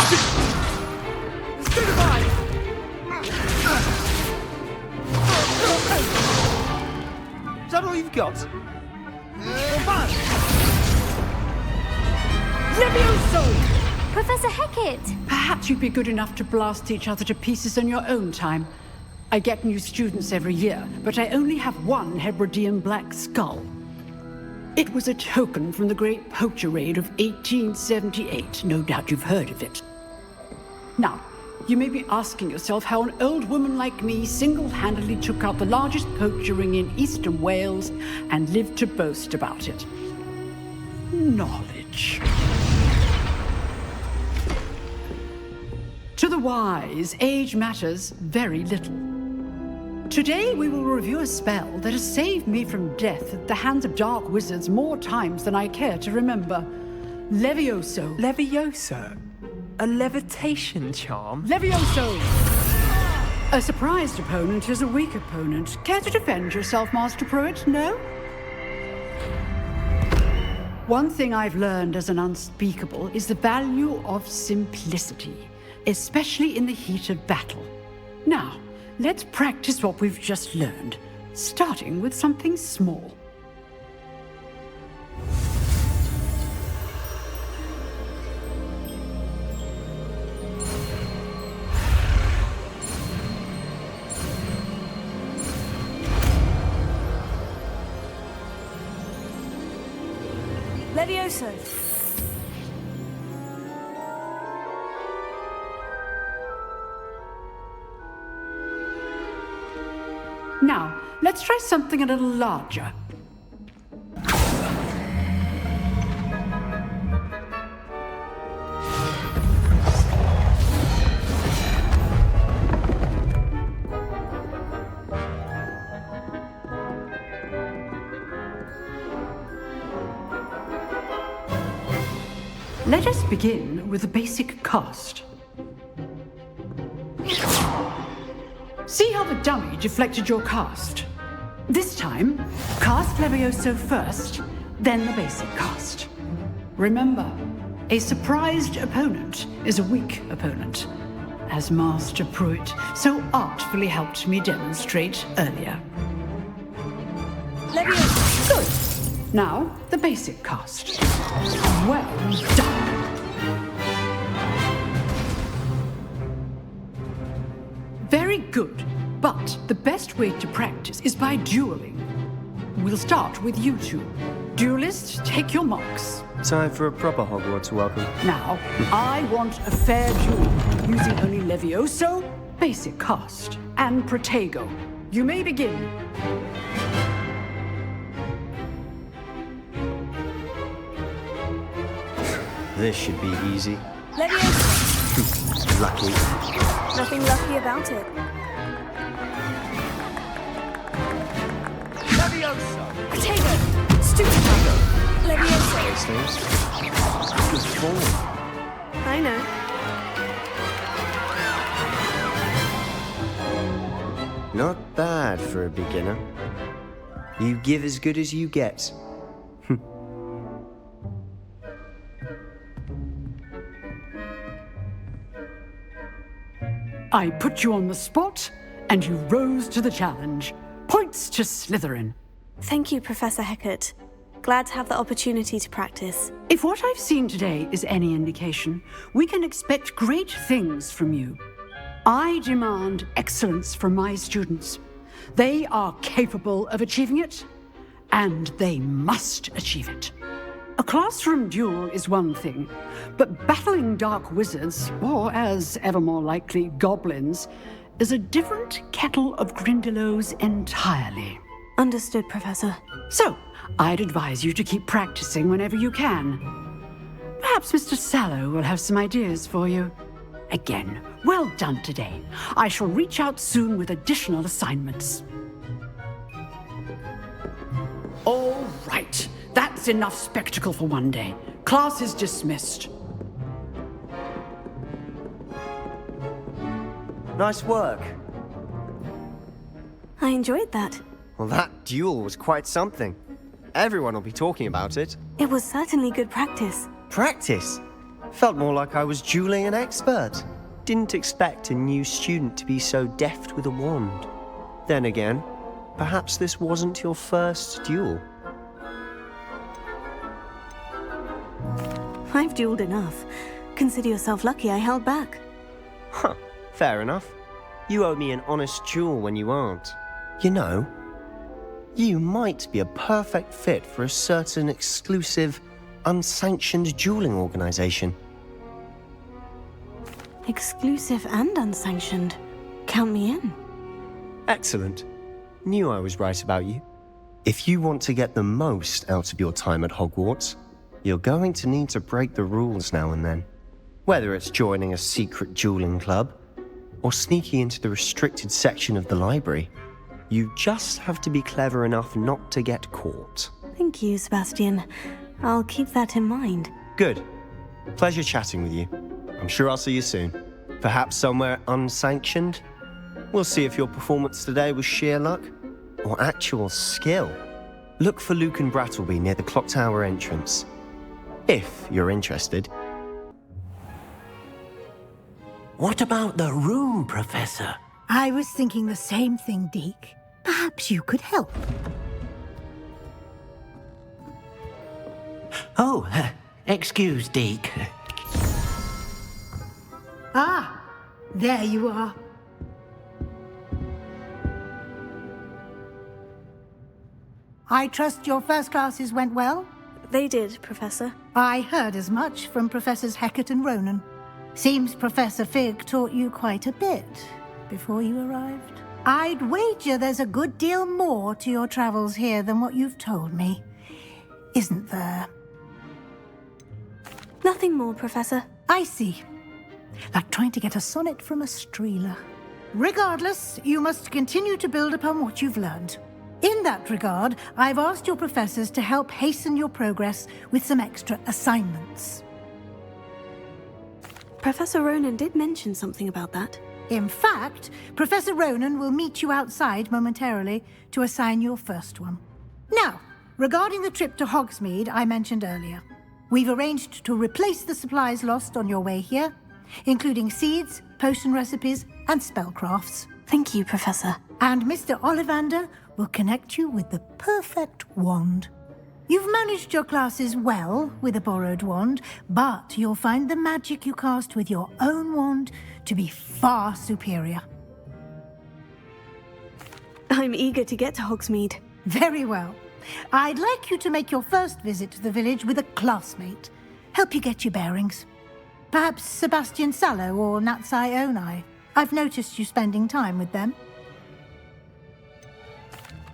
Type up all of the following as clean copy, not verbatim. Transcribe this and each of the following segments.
Stay alive! Is that all you've got? Levioso! Professor Hecat! Perhaps you'd be good enough to blast each other to pieces on your own time. I get new students every year, but I only have one Hebridean black skull. It was a token from the Great Poacher Raid of 1878. No doubt you've heard of it. Now, you may be asking yourself how an old woman like me single-handedly took out the largest poacher ring in eastern Wales and lived to boast about it. Knowledge. To the wise, age matters very little. Today we will review a spell that has saved me from death at the hands of dark wizards more times than I care to remember. Levioso. Levioso? A levitation charm? Levioso! A surprised opponent is a weak opponent. Care to defend yourself, Master Pruitt? No? One thing I've learned as an unspeakable is the value of simplicity, especially in the heat of battle. Now, let's practice what we've just learned, starting with something small. Levioso! Now, let's try something a little larger. Let us begin with the basic cast. See how the dummy deflected your cast? This time, cast Levioso first, then the basic cast. Remember, a surprised opponent is a weak opponent, as Master Pruitt so artfully helped me demonstrate earlier. Levioso! Good. Now, the basic cast. Well done. Very good, but the best way to practice is by dueling. We'll start with you two. Duelists, take your marks. Time for a proper Hogwarts welcome. Now, I want a fair duel, using only Levioso, basic cast, and Protego. You may begin. This should be easy. Levioso! Lucky. Nothing lucky about it. Levioso! Protego! Stupido! Levioso! Those things. Good form. I know. Not bad for a beginner. You give as good as you get. I put you on the spot, and you rose to the challenge. Points to Slytherin. Thank you, Professor Hecat. Glad to have the opportunity to practice. If what I've seen today is any indication, we can expect great things from you. I demand excellence from my students. They are capable of achieving it, and they must achieve it. A classroom duel is one thing, but battling dark wizards, or as ever more likely, goblins, is a different kettle of Grindylows entirely. Understood, Professor. So, I'd advise you to keep practicing whenever you can. Perhaps Mr. Sallow will have some ideas for you. Again, well done today. I shall reach out soon with additional assignments. All right. That's enough spectacle for one day. Class is dismissed. Nice work. I enjoyed that. Well, that duel was quite something. Everyone will be talking about it. It was certainly good practice. Practice? Felt more like I was dueling an expert. Didn't expect a new student to be so deft with a wand. Then again, perhaps this wasn't your first duel. I've dueled enough. Consider yourself lucky I held back. Huh, fair enough. You owe me an honest duel when you aren't. You know, you might be a perfect fit for a certain exclusive, unsanctioned dueling organization. Exclusive and unsanctioned. Count me in. Excellent. Knew I was right about you. If you want to get the most out of your time at Hogwarts, you're going to need to break the rules now and then. Whether it's joining a secret dueling club, or sneaking into the restricted section of the library, you just have to be clever enough not to get caught. Thank you, Sebastian. I'll keep that in mind. Good. Pleasure chatting with you. I'm sure I'll see you soon. Perhaps somewhere unsanctioned? We'll see if your performance today was sheer luck or actual skill. Look for Luke and Brattleby near the clock tower entrance, if you're interested. What about the room, Professor? I was thinking the same thing, Deke. Perhaps you could help. Oh, excuse, Deke. Ah, there you are. I trust your first classes went well? They did, Professor. I heard as much from Professors Hecat and Ronan. Seems Professor Fig taught you quite a bit before you arrived. I'd wager there's a good deal more to your travels here than what you've told me. Isn't there? Nothing more, Professor. I see. Like trying to get a sonnet from a streeler. Regardless, you must continue to build upon what you've learned. In that regard, I've asked your professors to help hasten your progress with some extra assignments. Professor Ronan did mention something about that. In fact, Professor Ronan will meet you outside momentarily to assign your first one. Now, regarding the trip to Hogsmeade I mentioned earlier, we've arranged to replace the supplies lost on your way here, including seeds, potion recipes, and spellcrafts. Thank you, Professor. And Mr. Ollivander will connect you with the perfect wand. You've managed your classes well with a borrowed wand, but you'll find the magic you cast with your own wand to be far superior. I'm eager to get to Hogsmeade. Very well. I'd like you to make your first visit to the village with a classmate. Help you get your bearings. Perhaps Sebastian Sallow or Natsai Onai. I've noticed you spending time with them.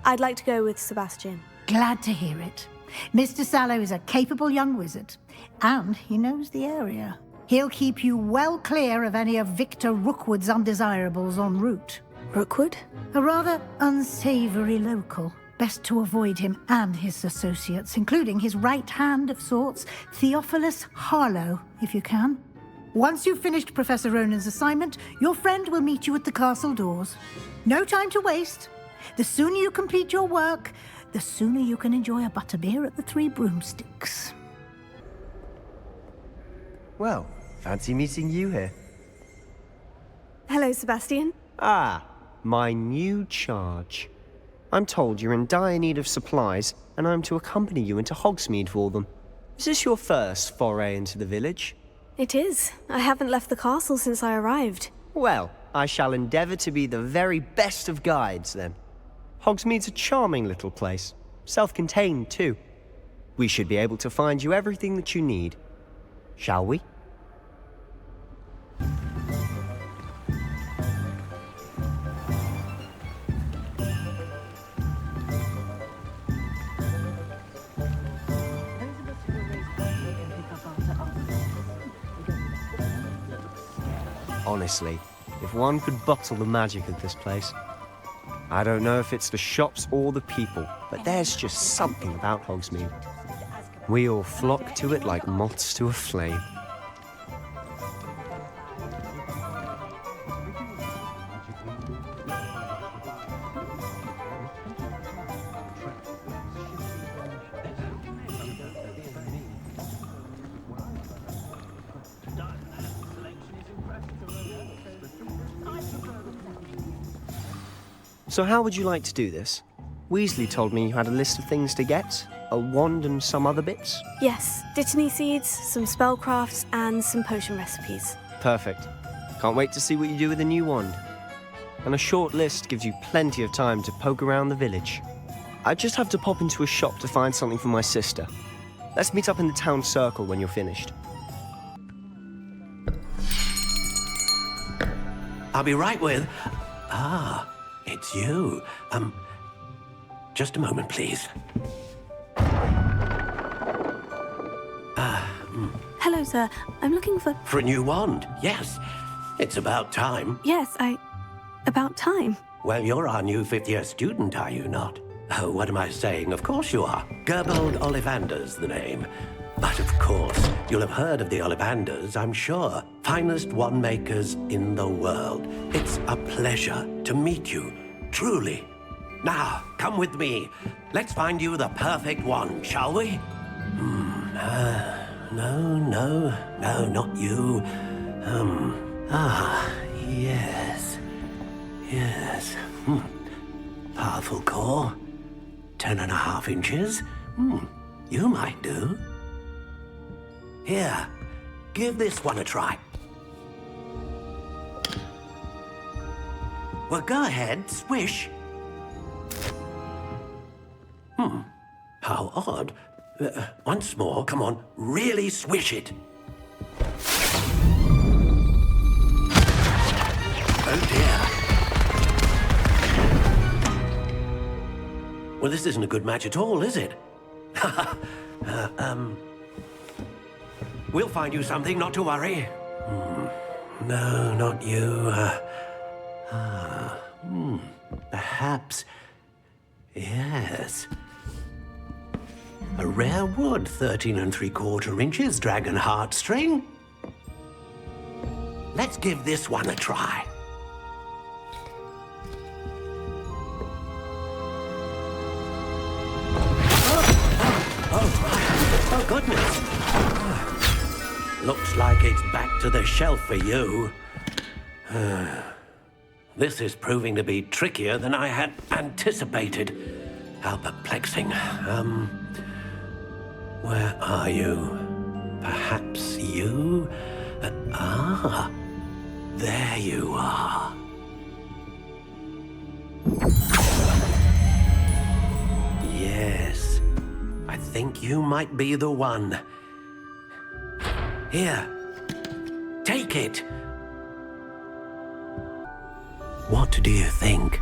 I'd like to go with Sebastian. Glad to hear it. Mr. Sallow is a capable young wizard, and he knows the area. He'll keep you well clear of any of Victor Rookwood's undesirables en route. Rookwood? A rather unsavory local. Best to avoid him and his associates, including his right hand of sorts, Theophilus Harlow, if you can. Once you've finished Professor Ronan's assignment, your friend will meet you at the castle doors. No time to waste. The sooner you complete your work, the sooner you can enjoy a butterbeer at the Three Broomsticks. Well, fancy meeting you here. Hello, Sebastian. Ah, my new charge. I'm told you're in dire need of supplies, and I'm to accompany you into Hogsmeade for them. Is this your first foray into the village? It is. I haven't left the castle since I arrived. Well, I shall endeavour to be the very best of guides, then. Hogsmeade's a charming little place. Self-contained, too. We should be able to find you everything that you need. Shall we? Honestly, if one could bottle the magic of this place. I don't know if it's the shops or the people, but there's just something about Hogsmeade. We all flock to it like moths to a flame. So how would you like to do this? Weasley told me you had a list of things to get, a wand and some other bits. Yes, Dittany seeds, some spellcrafts, and some potion recipes. Perfect. Can't wait to see what you do with the new wand. And a short list gives you plenty of time to poke around the village. I just have to pop into a shop to find something for my sister. Let's meet up in the town circle when you're finished. I'll be right with... Ah, it's you. Just a moment, please. Hello, sir. I'm looking for... For a new wand, yes. It's about time. Yes, about time. Well, you're our new fifth-year student, are you not? Oh, what am I saying? Of course you are. Gerbold Ollivander's the name. But of course, you'll have heard of the Ollivanders, I'm sure. Finest wand makers in the world. It's a pleasure to meet you, truly. Now, come with me. Let's find you the perfect wand, shall we? No, not you. Yes. Powerful core. 10.5 inches. You might do. Here, give this one a try. Well, go ahead, swish. How odd. Once more, come on, really swish it. Oh dear. Well, this isn't a good match at all, is it? We'll find you something, not to worry. No, not you. Perhaps. Yes. A rare wood, 13 3/4 inches, dragon heartstring. Let's give this one a try. Oh, goodness. Looks like it's back to the shelf for you. This is proving to be trickier than I had anticipated. How perplexing. Where are you? Perhaps you? There you are. Yes, I think you might be the one. Here, take it. What do you think?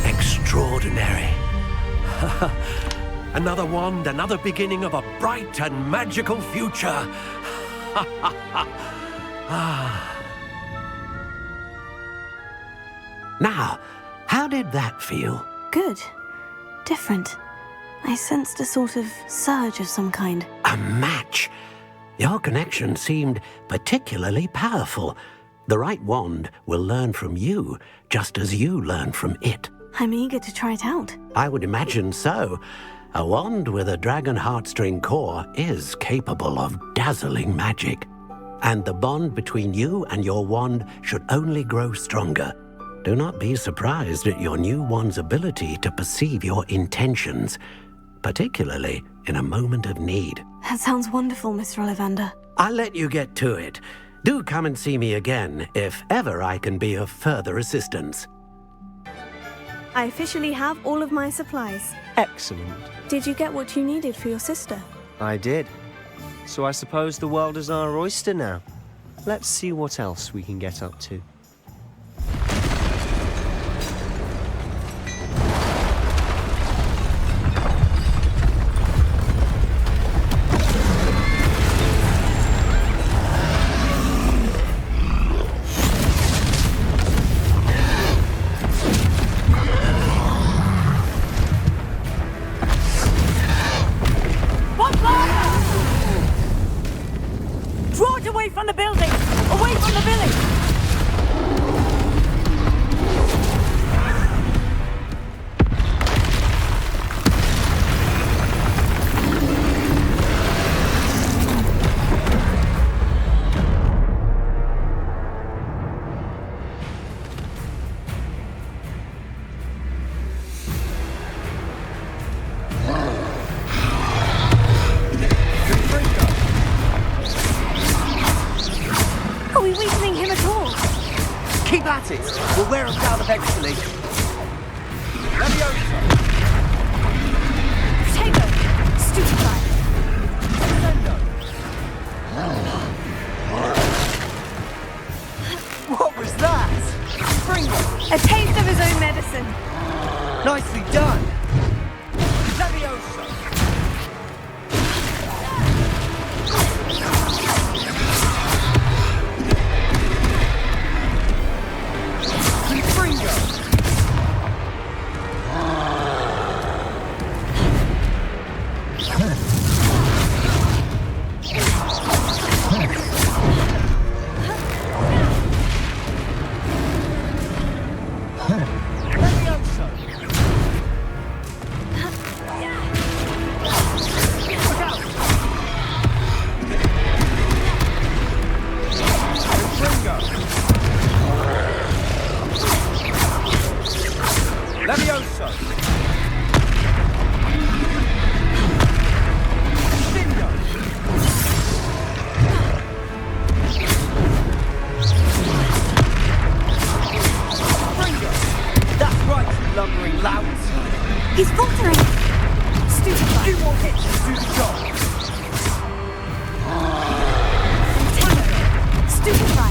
Extraordinary. Another wand, another beginning of a bright and magical future. Now, how did that feel? Good. Different. I sensed a sort of surge of some kind. A match. Your connection seemed particularly powerful. The right wand will learn from you, just as you learn from it. I'm eager to try it out. I would imagine so. A wand with a dragon heartstring core is capable of dazzling magic. And the bond between you and your wand should only grow stronger. Do not be surprised at your new wand's ability to perceive your intentions, particularly in a moment of need. That sounds wonderful, Mr. Ollivander. I'll let you get to it. Do come and see me again if ever I can be of further assistance. I officially have all of my supplies. Excellent. Did you get what you needed for your sister? I did. So I suppose the world is our oyster now. Let's see what else we can get up to. Draw it away from the building! Away from the village! artist. We'll wear them down eventually. Leviosa! Potato! Stupefy! What was that? Springer! A taste of his own medicine. Nicely done! Leviosa! Springer! Leviosa! Cinder! Springer! That's right, you lumbering louts! He's faltering. Stupefy! Few more hits to do the job! Stupefy!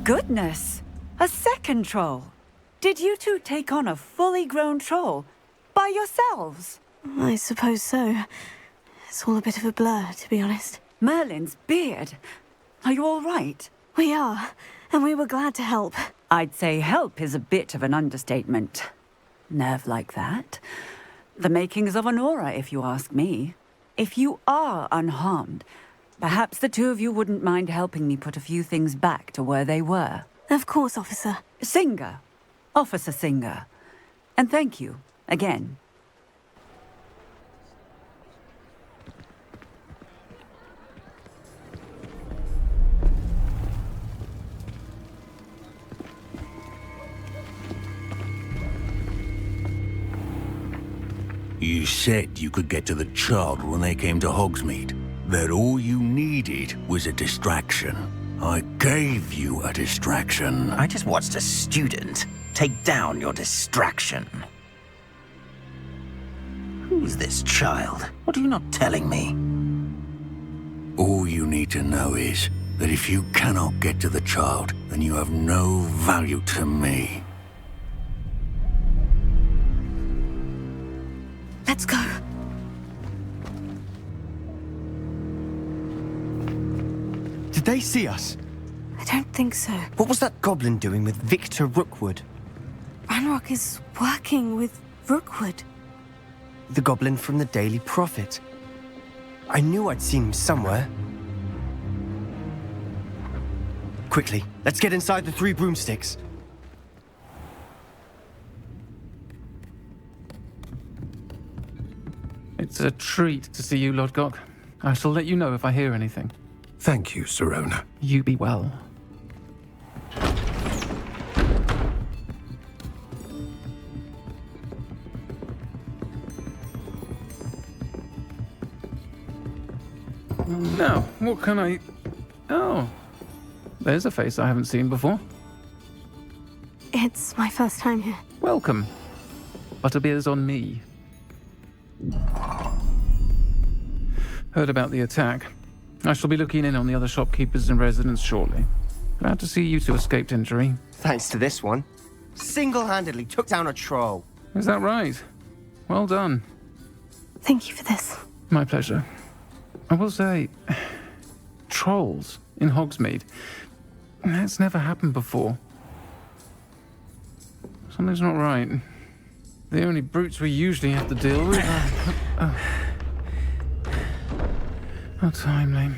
Goodness! A second troll! Did you two take on a fully grown troll? By yourselves? I suppose so. It's all a bit of a blur, to be honest. Merlin's beard! Are you all right? We are, and we were glad to help. I'd say help is a bit of an understatement. Nerve like that? The makings of an aura, if you ask me. If you are unharmed, perhaps the two of you wouldn't mind helping me put a few things back to where they were. Of course, officer. Singer. Officer Singer. And thank you, again. You said you could get to the child when they came to Hogsmeade. That all you needed was a distraction. I gave you a distraction. I just watched a student take down your distraction. Who's this child? What are you not telling me? All you need to know is that if you cannot get to the child, then you have no value to me. Let's go. Did they see us? I don't think so. What was that goblin doing with Victor Rookwood? Ranrock is working with Rookwood. The goblin from the Daily Prophet. I knew I'd seen him somewhere. Quickly, let's get inside the three broomsticks. It's a treat to see you, Lodgok. I shall let you know if I hear anything. Thank you, Sirona. You be well. Now, what can I... Oh, there's a face I haven't seen before. It's my first time here. Welcome. Butterbeer's on me. Heard about the attack. I shall be looking in on the other shopkeepers and residents shortly. Glad to see you two escaped injury. Thanks to this one. Single-handedly took down a troll. Is that right? Well done. Thank you for this. My pleasure. I will say, trolls in Hogsmeade. That's never happened before. Something's not right. The only brutes we usually have to deal with are... How timely.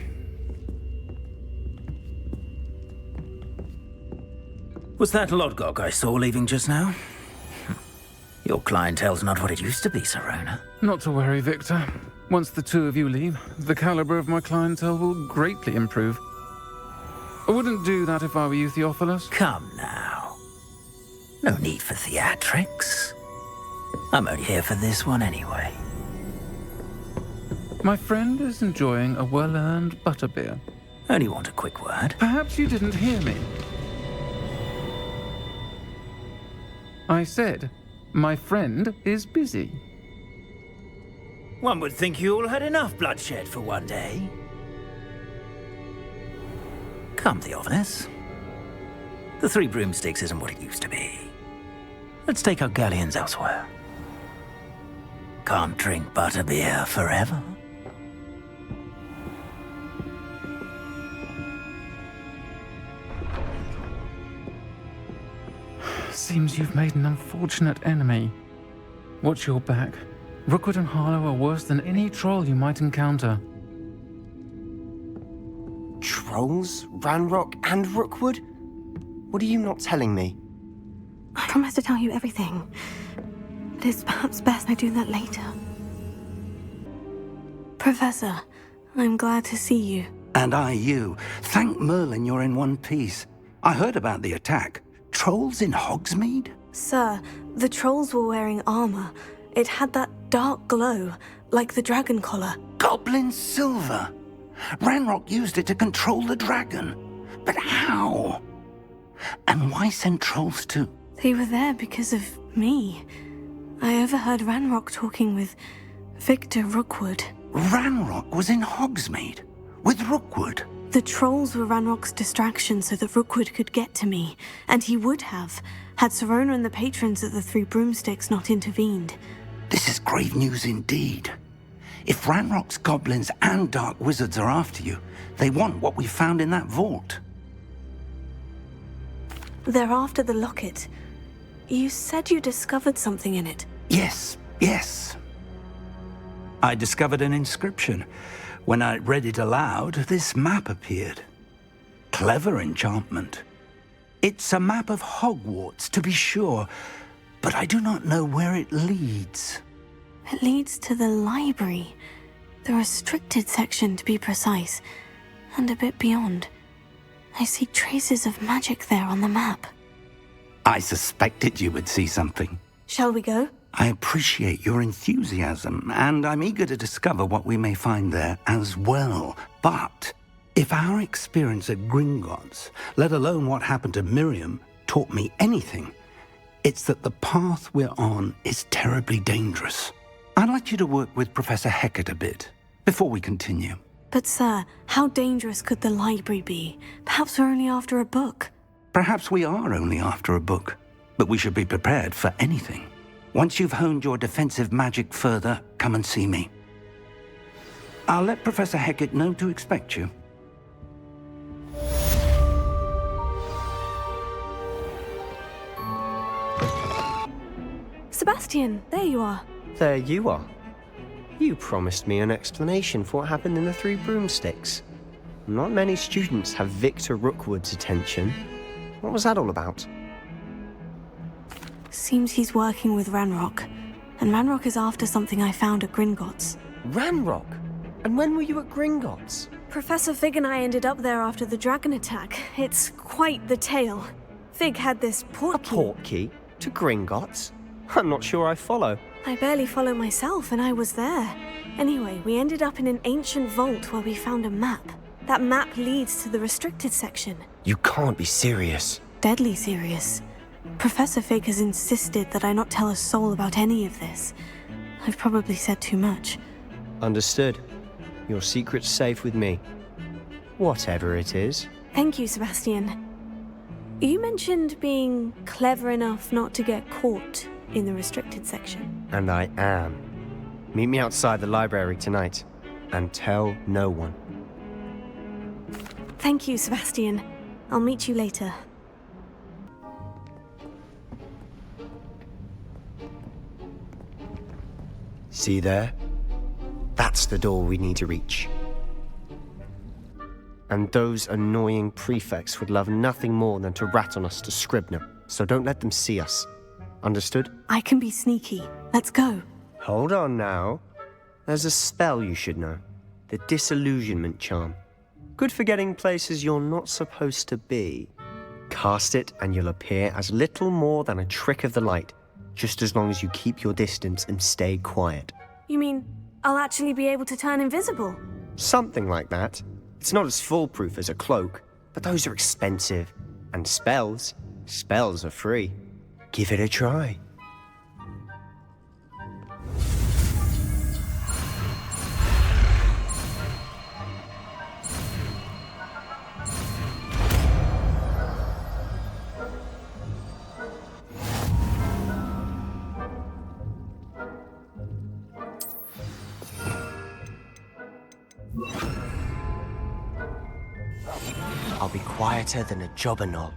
Was that Lodgok I saw leaving just now? Your clientele's not what it used to be, Sirona. Not to worry, Victor. Once the two of you leave, the caliber of my clientele will greatly improve. I wouldn't do that if I were you, Theophilus. Come now. No need for theatrics. I'm only here for this one anyway. My friend is enjoying a well-earned butterbeer. Only want a quick word. Perhaps you didn't hear me. I said, my friend is busy. One would think you all had enough bloodshed for one day. Come, Theophilus. The Three Broomsticks isn't what it used to be. Let's take our galleons elsewhere. Can't drink butterbeer forever. Seems you've made an unfortunate enemy. Watch your back. Rookwood and Harlow are worse than any troll you might encounter. Trolls? Ranrock and Rookwood? What are you not telling me? I promise to tell you everything. But it's perhaps best I do that later. Professor, I'm glad to see you. And I you. Thank Merlin you're in one piece. I heard about the attack. Trolls in Hogsmeade? Sir, the trolls were wearing armor. It had that dark glow, like the dragon collar. Goblin silver! Ranrock used it to control the dragon. But how? And why send trolls too? They were there because of me. I overheard Ranrock talking with Victor Rookwood. Ranrock was in Hogsmeade? With Rookwood? The trolls were Ranrock's distraction so that Rookwood could get to me, and he would have, had Sirona and the patrons at the Three Broomsticks not intervened. This is grave news indeed. If Ranrock's goblins and dark wizards are after you, they want what we found in that vault. They're after the locket. You said you discovered something in it. Yes. I discovered an inscription. When I read it aloud, this map appeared. Clever enchantment. It's a map of Hogwarts, to be sure, but I do not know where it leads. It leads to the library. The restricted section, to be precise, and a bit beyond. I see traces of magic there on the map. I suspected you would see something. Shall we go? I appreciate your enthusiasm, and I'm eager to discover what we may find there as well. But if our experience at Gringotts, let alone what happened to Miriam, taught me anything, it's that the path we're on is terribly dangerous. I'd like you to work with Professor Hecat a bit, before we continue. But sir, how dangerous could the library be? Perhaps we're only after a book. Perhaps we are only after a book, but we should be prepared for anything. Once you've honed your defensive magic further, come and see me. I'll let Professor Hecat know to expect you. Sebastian, there you are. There you are. You promised me an explanation for what happened in the Three Broomsticks. Not many students have Victor Rookwood's attention. What was that all about? Seems he's working with Ranrock. And Ranrock is after something I found at Gringotts. Ranrock? And when were you at Gringotts? Professor Fig and I ended up there after the dragon attack. It's quite the tale. Fig had this portkey. A portkey? To Gringotts? I'm not sure I follow. I barely follow myself, and I was there. Anyway, we ended up in an ancient vault where we found a map. That map leads to the restricted section. You can't be serious. Deadly serious. Professor Fig has insisted that I not tell a soul about any of this. I've probably said too much. Understood. Your secret's safe with me. Whatever it is. Thank you, Sebastian. You mentioned being clever enough not to get caught in the restricted section. And I am. Meet me outside the library tonight. And tell no one. Thank you, Sebastian. I'll meet you later. See there? That's the door we need to reach. And those annoying prefects would love nothing more than to rat on us to Scribner, so don't let them see us. Understood? I can be sneaky. Let's go. Hold on now. There's a spell you should know. The Disillusionment Charm. Good for getting places you're not supposed to be. Cast it and you'll appear as little more than a trick of the light, just as long as you keep your distance and stay quiet. You mean I'll actually be able to turn invisible? Something like that. It's not as foolproof as a cloak, but those are expensive. And spells are free. Give it a try. I'll be quieter than a jobberknoll.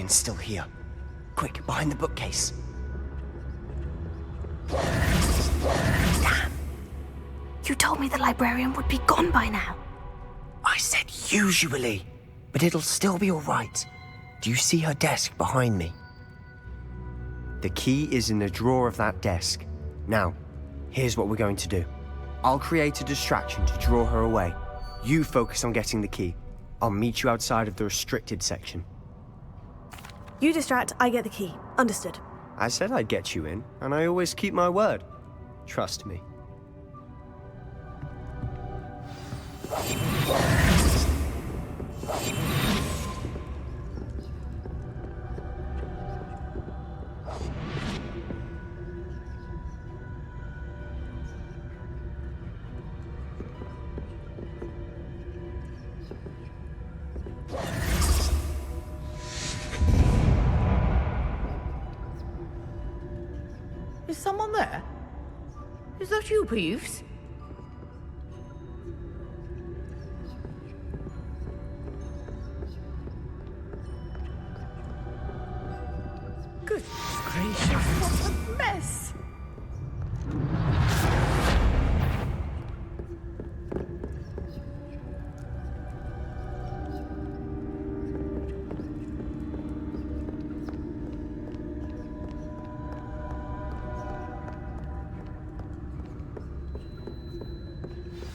Still here. Quick, behind the bookcase. Damn. You told me the librarian would be gone by now. I said usually, but it'll still be all right. Do you see her desk behind me? The key is in the drawer of that desk. Now, here's what we're going to do. I'll create a distraction to draw her away. You focus on getting the key. I'll meet you outside of the restricted section. You distract, I get the key. Understood. I said I'd get you in, and I always keep my word. Trust me. Is someone there? Is that you, Peeves? Good gracious, what a mess!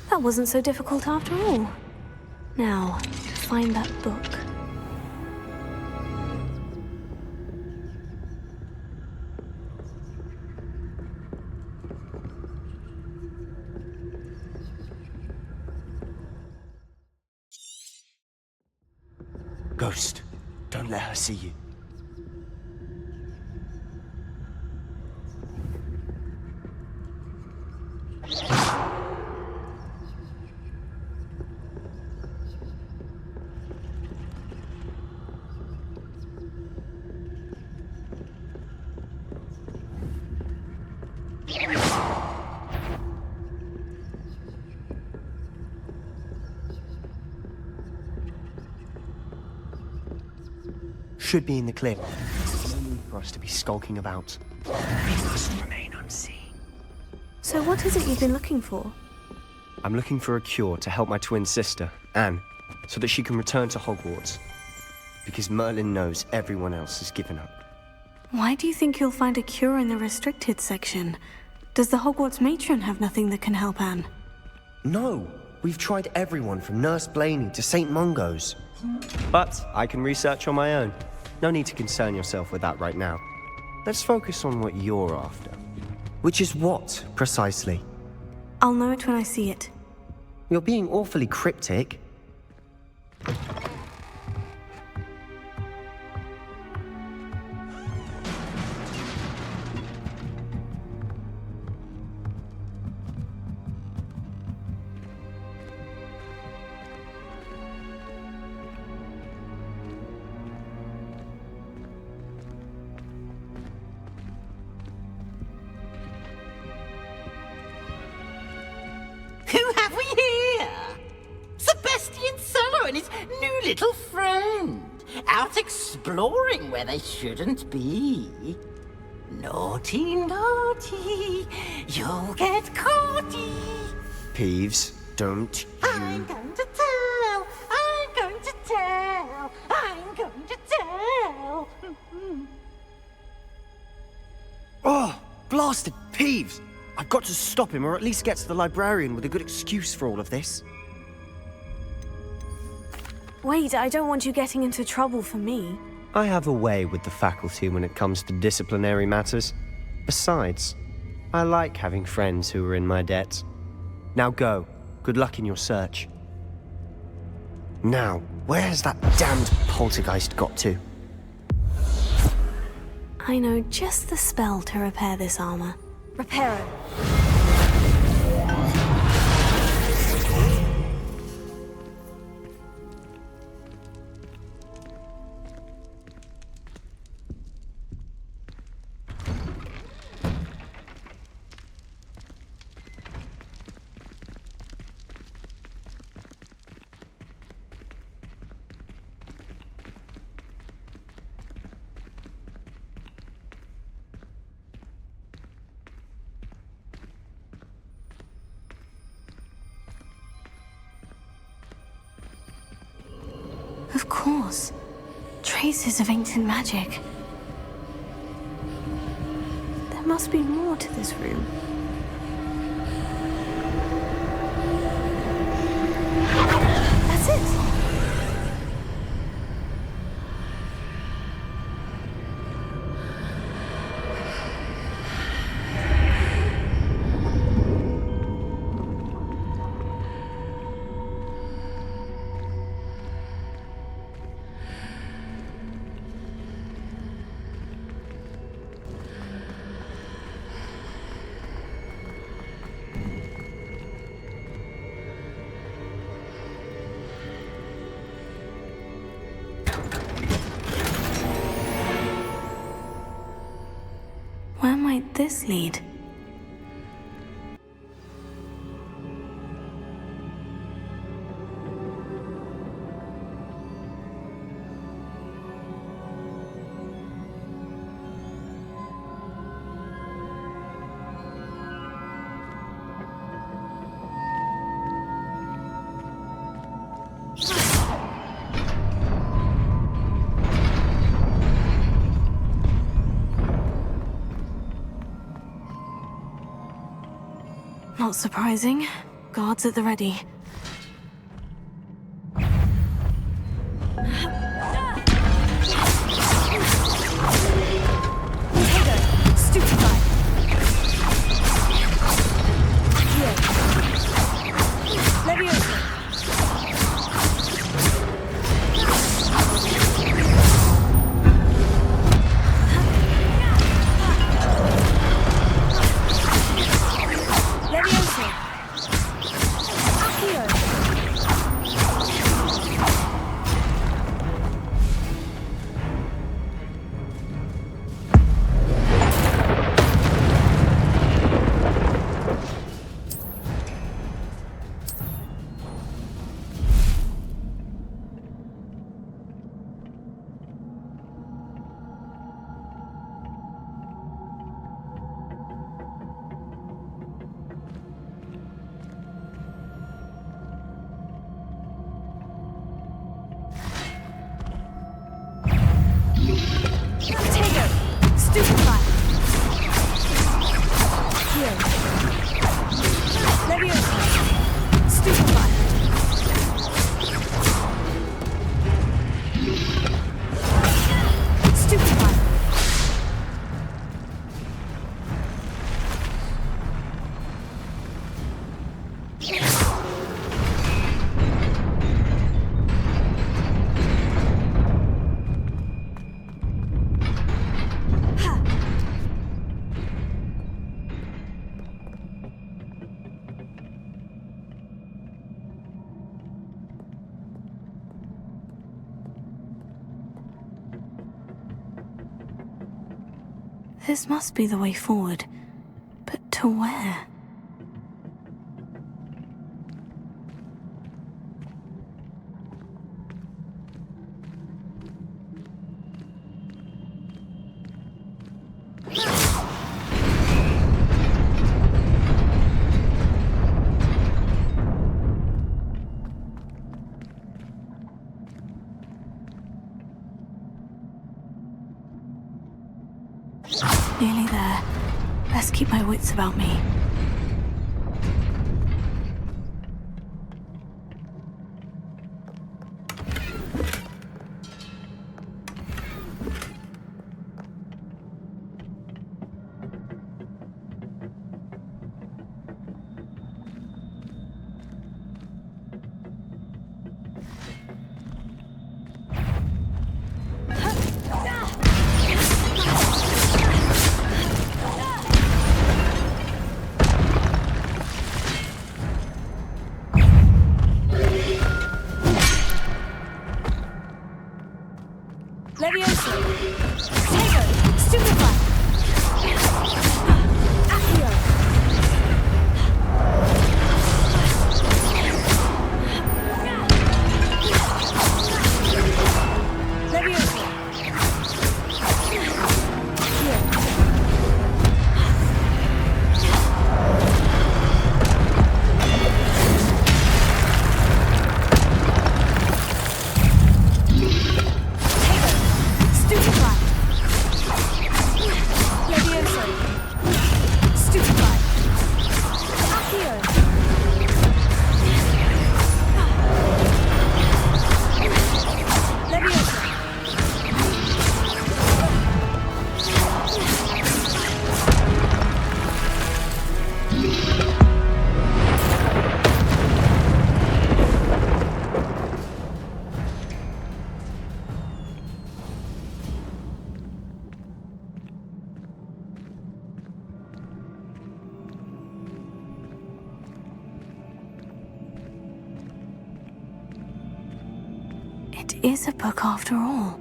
That wasn't so difficult after all. Now, to find that book. Ghost, don't let her see you. Should be in the clear. No need for us to be skulking about. We must remain unseen. So what is it you've been looking for? I'm looking for a cure to help my twin sister, Anne, so that she can return to Hogwarts. Because Merlin knows everyone else has given up. Why do you think you'll find a cure in the restricted section? Does the Hogwarts matron have nothing that can help Anne? No, we've tried everyone from Nurse Blaney to St. Mungo's. But I can research on my own. No need to concern yourself with that right now. Let's focus on what you're after. Which is what, precisely? I'll know it when I see it. You're being awfully cryptic. Who have we here? Sebastian Solo and his new little friend. Out exploring where they shouldn't be. Naughty, naughty. You'll get caughty. Peeves, don't you... I'm going to tell. I'm going to tell. I'm going to tell. Oh, blasted Peeves! I've got to stop him, or at least get to the librarian with a good excuse for all of this. Wait, I don't want you getting into trouble for me. I have a way with the faculty when it comes to disciplinary matters. Besides, I like having friends who are in my debt. Now go. Good luck in your search. Now, where's that damned poltergeist got to? I know just the spell to repair this armor. Repair it. Of course. Traces of ancient magic. There must be more to this room. That's it! Where might this lead? Not surprising. Guards at the ready. This must be the way forward. But to where? Nearly there. Best keep my wits about me. It is a book after all.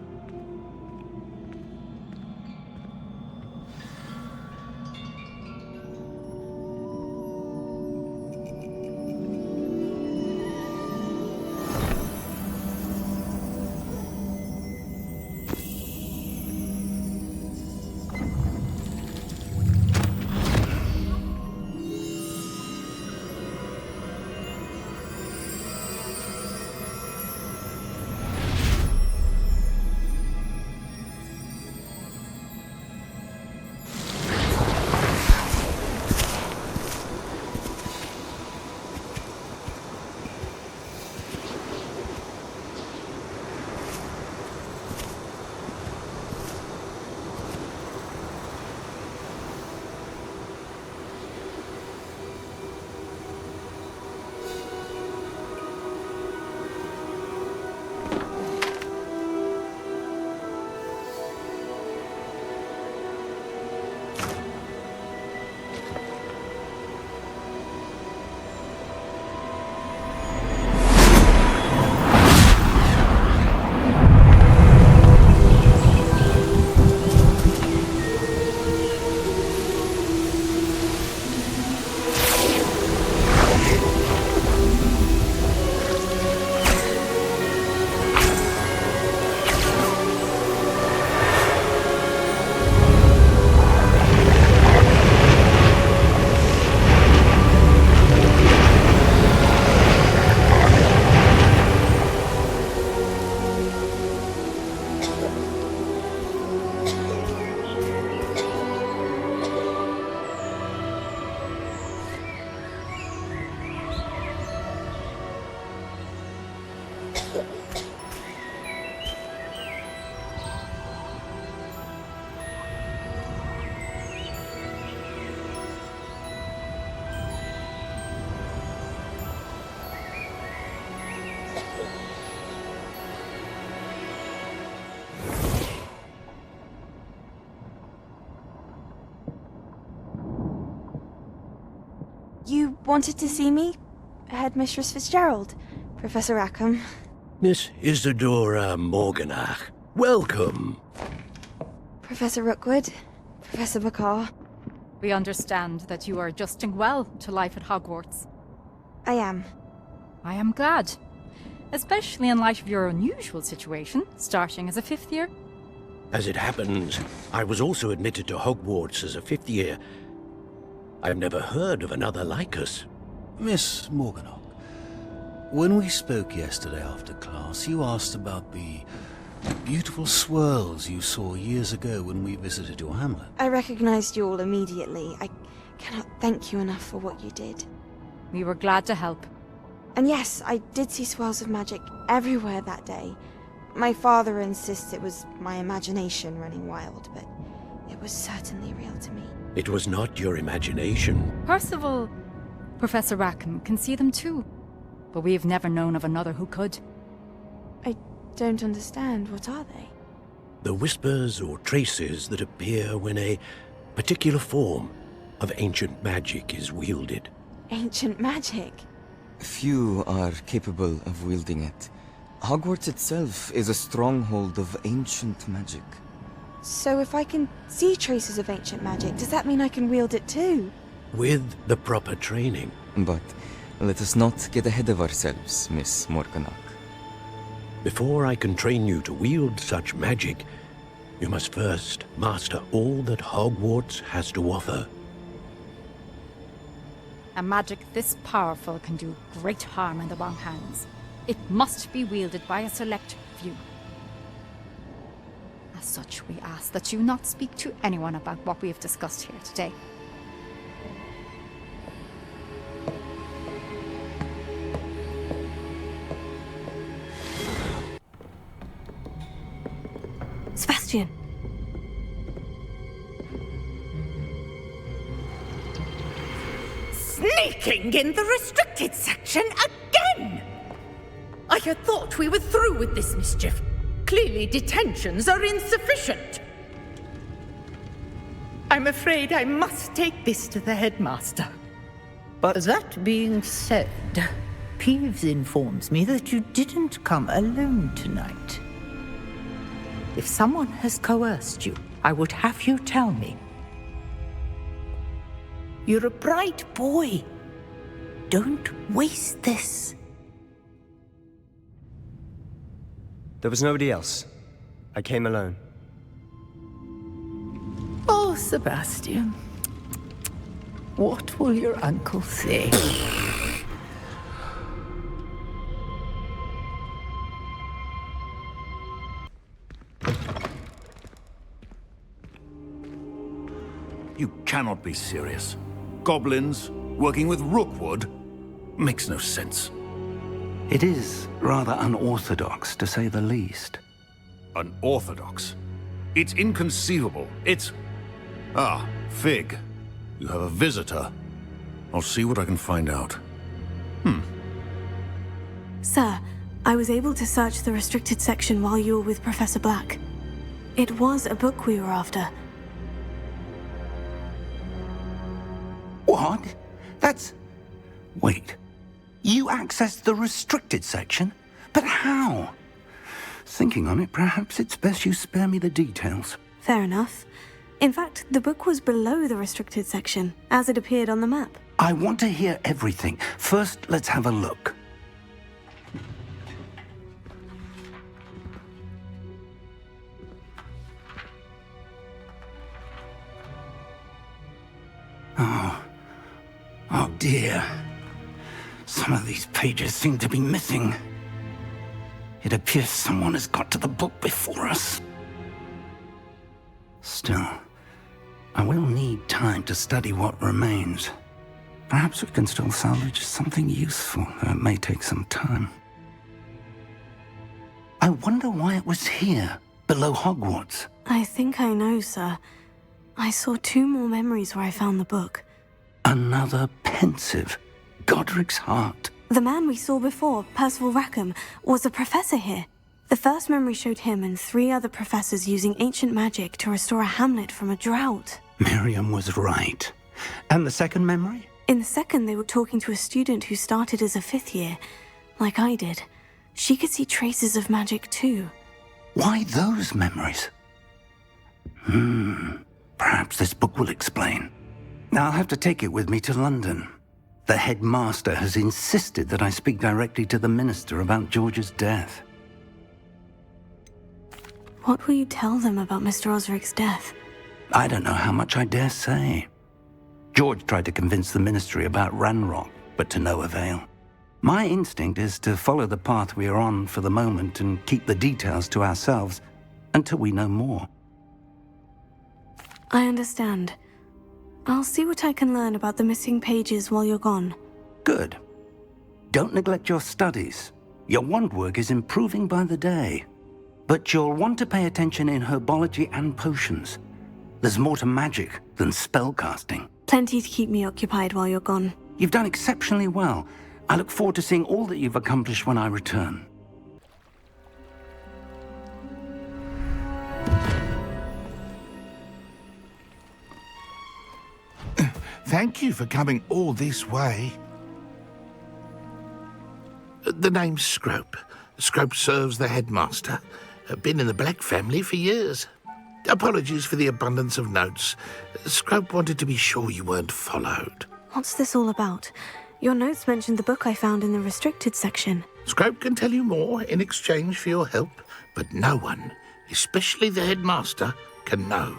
You wanted to see me? Headmistress Fitzgerald, Professor Rackham. Miss Isadora Morganach, welcome. Professor Rookwood, Professor Bakar. We understand that you are adjusting well to life at Hogwarts. I am. I am glad. Especially in light of your unusual situation, starting as a 5th year. As it happens, I was also admitted to Hogwarts as a 5th year. I've never heard of another like us. Miss Morganach, when we spoke yesterday after class, you asked about the beautiful swirls you saw years ago when we visited your hamlet. I recognized you all immediately. I cannot thank you enough for what you did. We were glad to help. And yes, I did see swirls of magic everywhere that day. My father insists it was my imagination running wild, but it was certainly real to me. It was not your imagination. Percival, Professor Rackham can see them too. But we have never known of another who could. I don't understand. What are they? The whispers or traces that appear when a particular form of ancient magic is wielded. Ancient magic? Few are capable of wielding it. Hogwarts itself is a stronghold of ancient magic. So if I can see traces of ancient magic, does that mean I can wield it too? With the proper training. But let us not get ahead of ourselves, Miss Morganach. Before I can train you to wield such magic, you must first master all that Hogwarts has to offer. A magic this powerful can do great harm in the wrong hands. It must be wielded by a select few. As such, we ask that you not speak to anyone about what we have discussed here today. Sebastian! Sneaking in the restricted section again! I had thought we were through with this mischief. Clearly detentions are insufficient. I'm afraid I must take this to the headmaster. But that being said, Peeves informs me that you didn't come alone tonight. If someone has coerced you, I would have you tell me. You're a bright boy. Don't waste this. There was nobody else. I came alone. Oh, Sebastian. What will your uncle say? You cannot be serious. Goblins working with Rookwood makes no sense. It is rather unorthodox, to say the least. Unorthodox? It's inconceivable. It's... Ah, Fig. You have a visitor. I'll see what I can find out. Sir, I was able to search the restricted section while you were with Professor Black. It was a book we were after. What? That's... Wait. You accessed the restricted section? But how? Thinking on it, perhaps it's best you spare me the details. Fair enough. In fact, the book was below the restricted section, as it appeared on the map. I want to hear everything. First, let's have a look. Oh dear. Some of these pages seem to be missing. It appears someone has got to the book before us. Still, I will need time to study what remains. Perhaps we can still salvage something useful, though it may take some time. I wonder why it was here, below Hogwarts. I think I know, sir. I saw 2 more memories where I found the book. Another pensive. Godric's heart. The man we saw before, Percival Rackham, was a professor here. The first memory showed him and 3 other professors using ancient magic to restore a hamlet from a drought. Miriam was right. And the second memory? In the second, they were talking to a student who started as a 5th year, like I did. She could see traces of magic too. Why those memories? Perhaps this book will explain. Now I'll have to take it with me to London. The headmaster has insisted that I speak directly to the minister about George's death. What will you tell them about Mr. Osric's death? I don't know how much I dare say. George tried to convince the ministry about Ranrock, but to no avail. My instinct is to follow the path we are on for the moment and keep the details to ourselves until we know more. I understand. I'll see what I can learn about the missing pages while you're gone. Good. Don't neglect your studies. Your wand work is improving by the day. But you'll want to pay attention in herbology and potions. There's more to magic than spellcasting. Plenty to keep me occupied while you're gone. You've done exceptionally well. I look forward to seeing all that you've accomplished when I return. Thank you for coming all this way. The name's Scrope. Scrope serves the headmaster. Been in the Black family for years. Apologies for the abundance of notes. Scrope wanted to be sure you weren't followed. What's this all about? Your notes mentioned the book I found in the restricted section. Scrope can tell you more in exchange for your help, but no one, especially the headmaster, can know.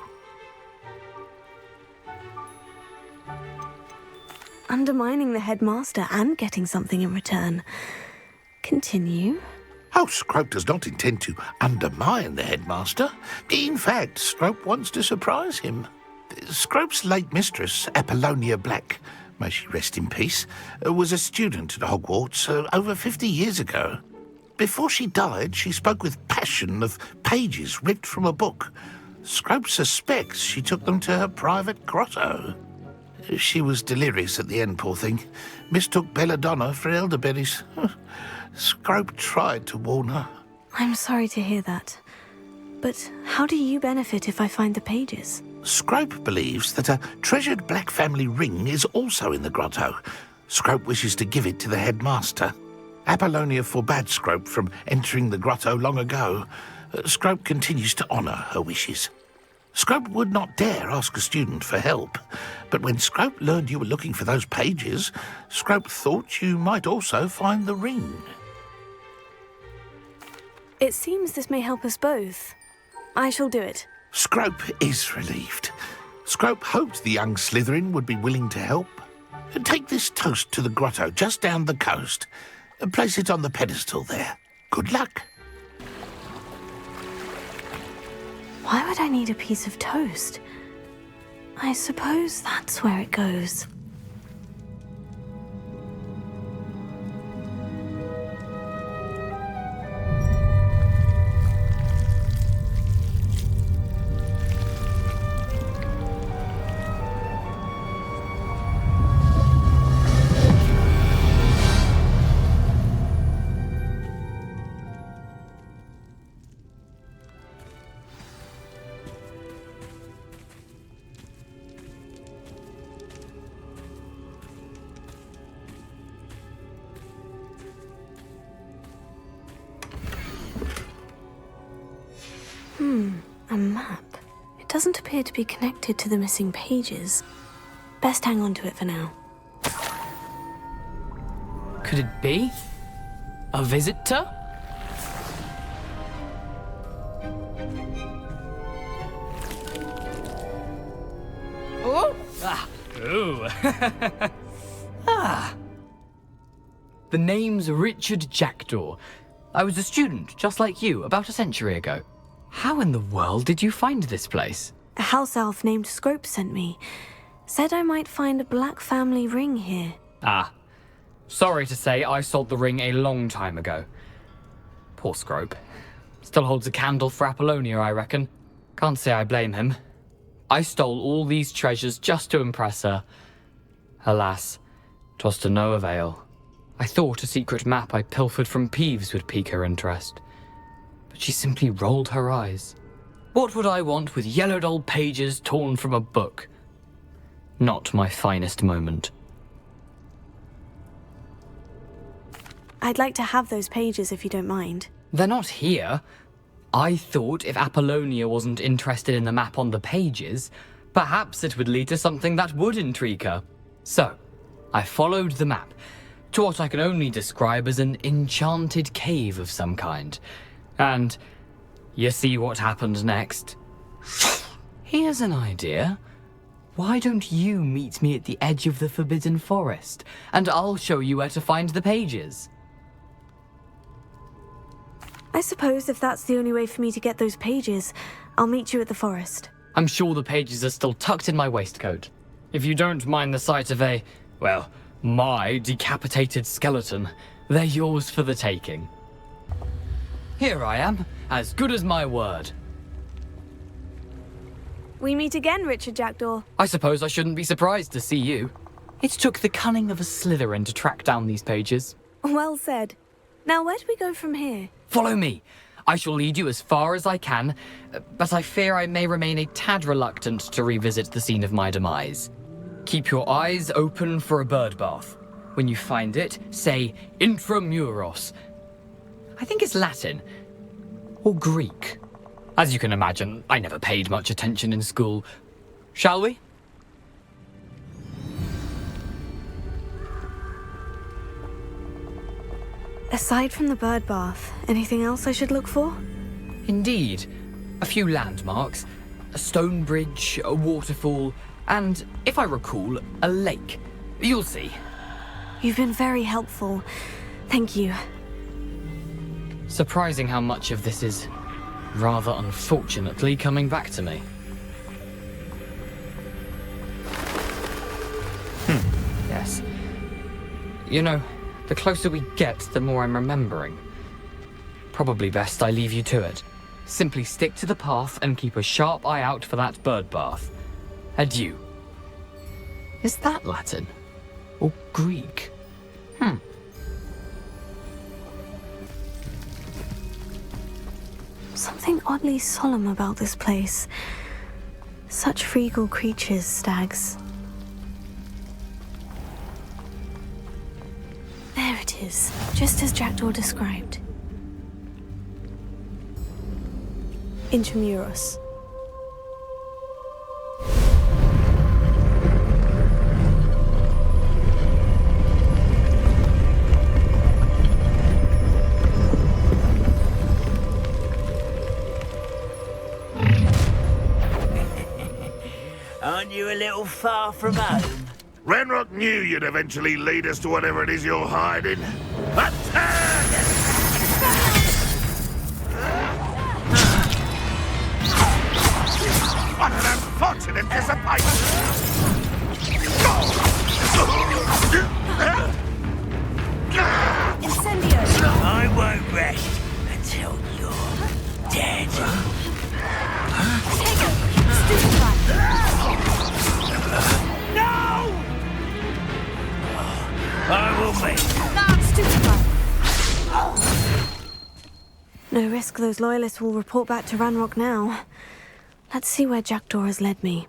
Undermining the headmaster and getting something in return. Continue. Oh, Scrope does not intend to undermine the headmaster. In fact, Scrope wants to surprise him. Scrope's late mistress, Apollonia Black, may she rest in peace, was a student at Hogwarts over 50 years ago. Before she died, she spoke with passion of pages ripped from a book. Scrope suspects she took them to her private grotto. She was delirious at the end, poor thing. Mistook belladonna for elderberries. Scrope tried to warn her. I'm sorry to hear that. But how do you benefit if I find the pages? Scrope believes that a treasured Black family ring is also in the grotto. Scrope wishes to give it to the headmaster. Apollonia forbade Scrope from entering the grotto long ago. Scrope continues to honour her wishes. Scrope would not dare ask a student for help, but when Scrope learned you were looking for those pages, Scrope thought you might also find the ring. It seems this may help us both. I shall do it. Scrope is relieved. Scrope hoped the young Slytherin would be willing to help. Take this toast to the grotto just down the coast and place it on the pedestal there. Good luck. Why would I need a piece of toast? I suppose that's where it goes. A map. It doesn't appear to be connected to the missing pages. Best hang on to it for now. Could it be? A visitor? Oh! Ah! Ooh! Ah! The name's Richard Jackdaw. I was a student, just like you, about a century ago. How in the world did you find this place? A house elf named Scrope sent me. Said I might find a Black family ring here. Ah. Sorry to say, I sold the ring a long time ago. Poor Scrope. Still holds a candle for Apollonia, I reckon. Can't say I blame him. I stole all these treasures just to impress her. Alas, 'twas to no avail. I thought a secret map I pilfered from Peeves would pique her interest. But she simply rolled her eyes. What would I want with yellowed old pages torn from a book? Not my finest moment. I'd like to have those pages if you don't mind. They're not here. I thought if Apollonia wasn't interested in the map on the pages, Perhaps it would lead to something that would intrigue her. So, I followed the map to what I can only describe as an enchanted cave of some kind. And you see what happened next? Here's an idea. Why don't you meet me at the edge of the Forbidden Forest, and I'll show you where to find the pages? I suppose if that's the only way for me to get those pages, I'll meet you at the forest. I'm sure the pages are still tucked in my waistcoat. If you don't mind the sight of my decapitated skeleton, they're yours for the taking. Here I am, as good as my word. We meet again, Richard Jackdaw. I suppose I shouldn't be surprised to see you. It took the cunning of a Slytherin to track down these pages. Well said. Now, where do we go from here? Follow me. I shall lead you as far as I can, but I fear I may remain a tad reluctant to revisit the scene of my demise. Keep your eyes open for a bird bath. When you find it, say intramuros. I think it's Latin. Or Greek. As you can imagine, I never paid much attention in school. Shall we? Aside from the bird bath, anything else I should look for? Indeed. A few landmarks. A stone bridge, a waterfall, and, if I recall, a lake. You'll see. You've been very helpful. Thank you. Surprising how much of this is, rather unfortunately, coming back to me. Yes. You know, the closer we get, the more I'm remembering. Probably best I leave you to it. Simply stick to the path and keep a sharp eye out for that bird bath. Adieu. Is that Latin? Or Greek? Something oddly solemn about this place. Such regal creatures, stags. There it is, just as Jackdaw described. Intramuros. Aren't you a little far from home? Ranrock knew you'd eventually lead us to whatever it is you're hiding. Attack! What an unfortunate disappointment! Incendio! I won't rest until you're dead. Take it! No! I will make No risk those loyalists will report back to Ranrock now. Let's see where Jackdaw has led me.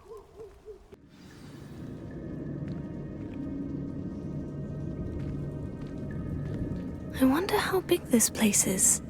I wonder how big this place is.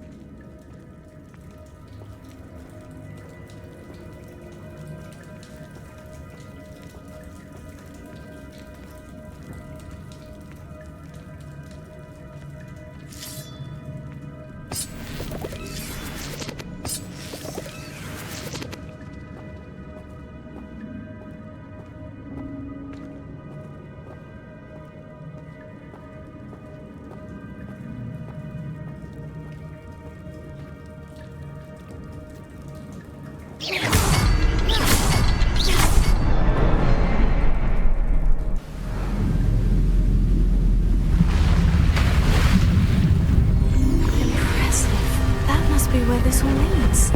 Where this all leads.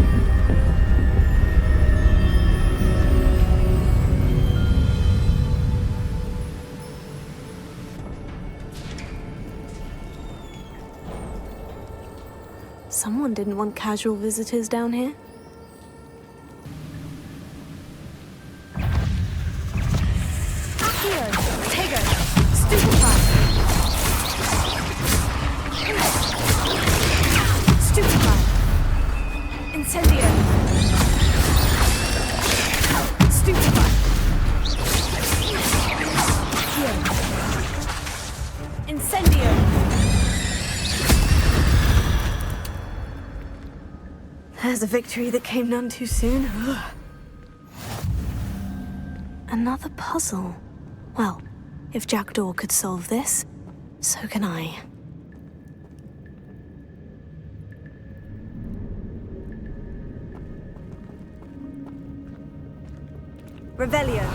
Someone didn't want casual visitors down here. Accio! Tego! Stupefy! Stupefy! Incendio! Stupefy! There's a victory that came none too soon. Another puzzle. Well, if Jackdaw could solve this, so can I. Revelio.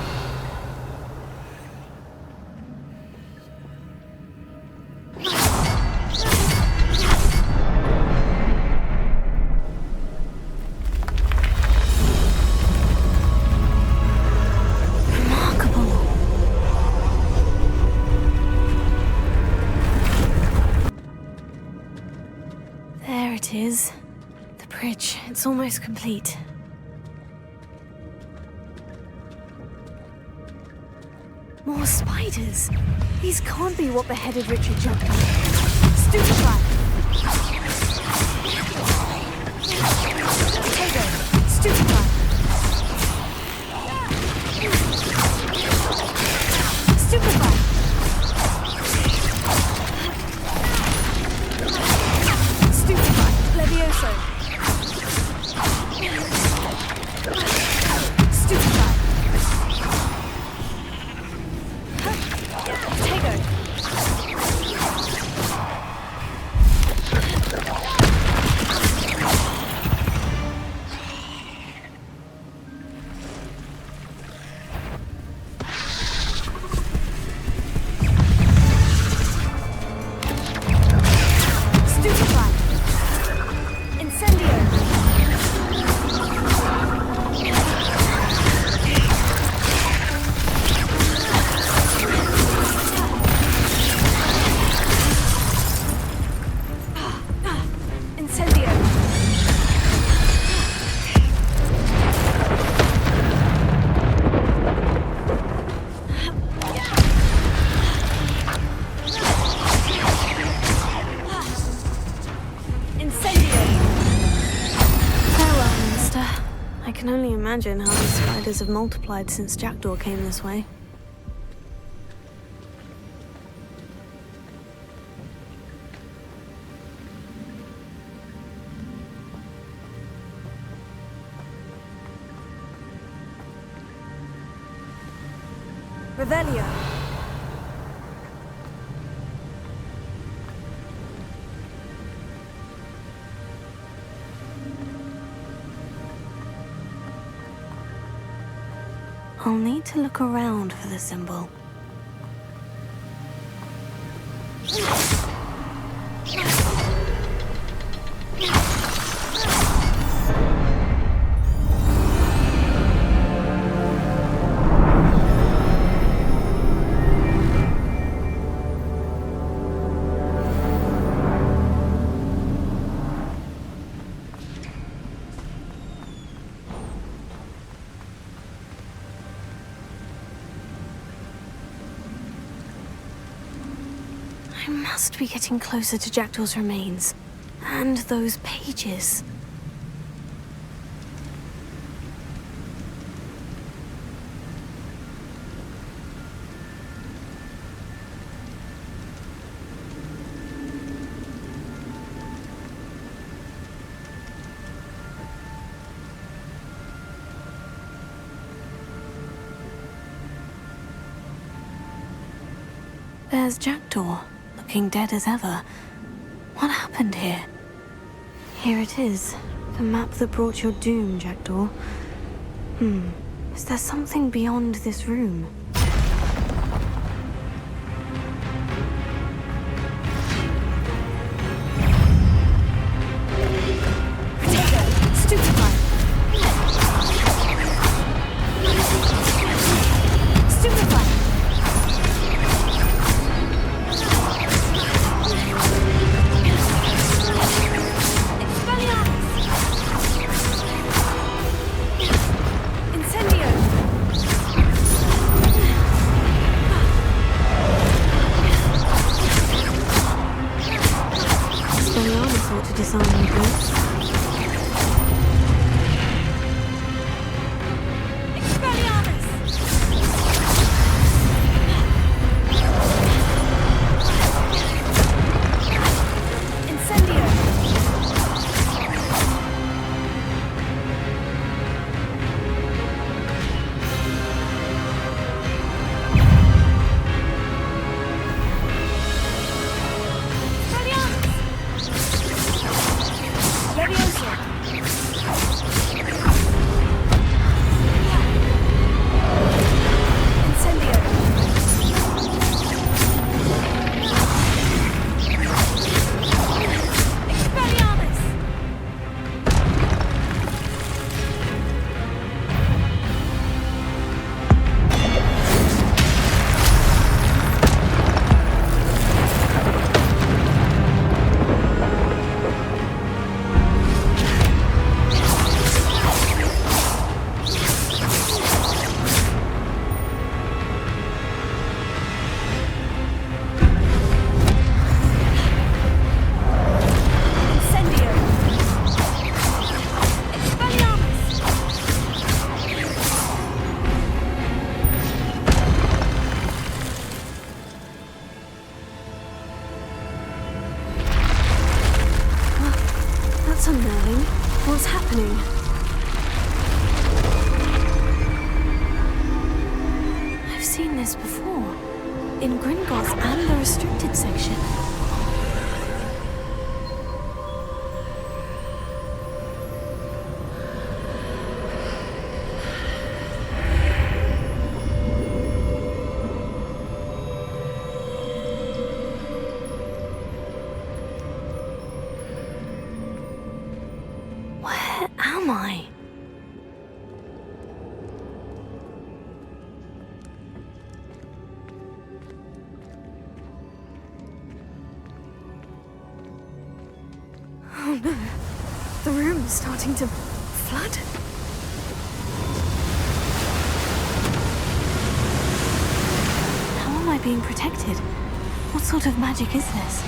There it is. The bridge. It's almost complete. More spiders. These can't be what beheaded Richard Jackdaw. Stupefy. Potato. Stupefy. Stupefy. Stupefy. Levioso. Stupefy. Potato. Stupefy. Incendio. Incendio. Incendio. Farewell, Minister. I can only imagine how these spiders have multiplied since Jackdaw came this way. Revelio. I'll need to look around for the symbol. I must be getting closer to Jackdaw's remains. And those pages. There's Jackdaw, looking dead as ever. What happened here? Here it is. The map that brought your doom, Jackdaw. Is there something beyond this room? Potato! Stupefy! Stupefy! Incendio! this before. In Gringotts and the restricted section. Where am I? Oh no, the room is starting to flood. How am I being protected? What sort of magic is this?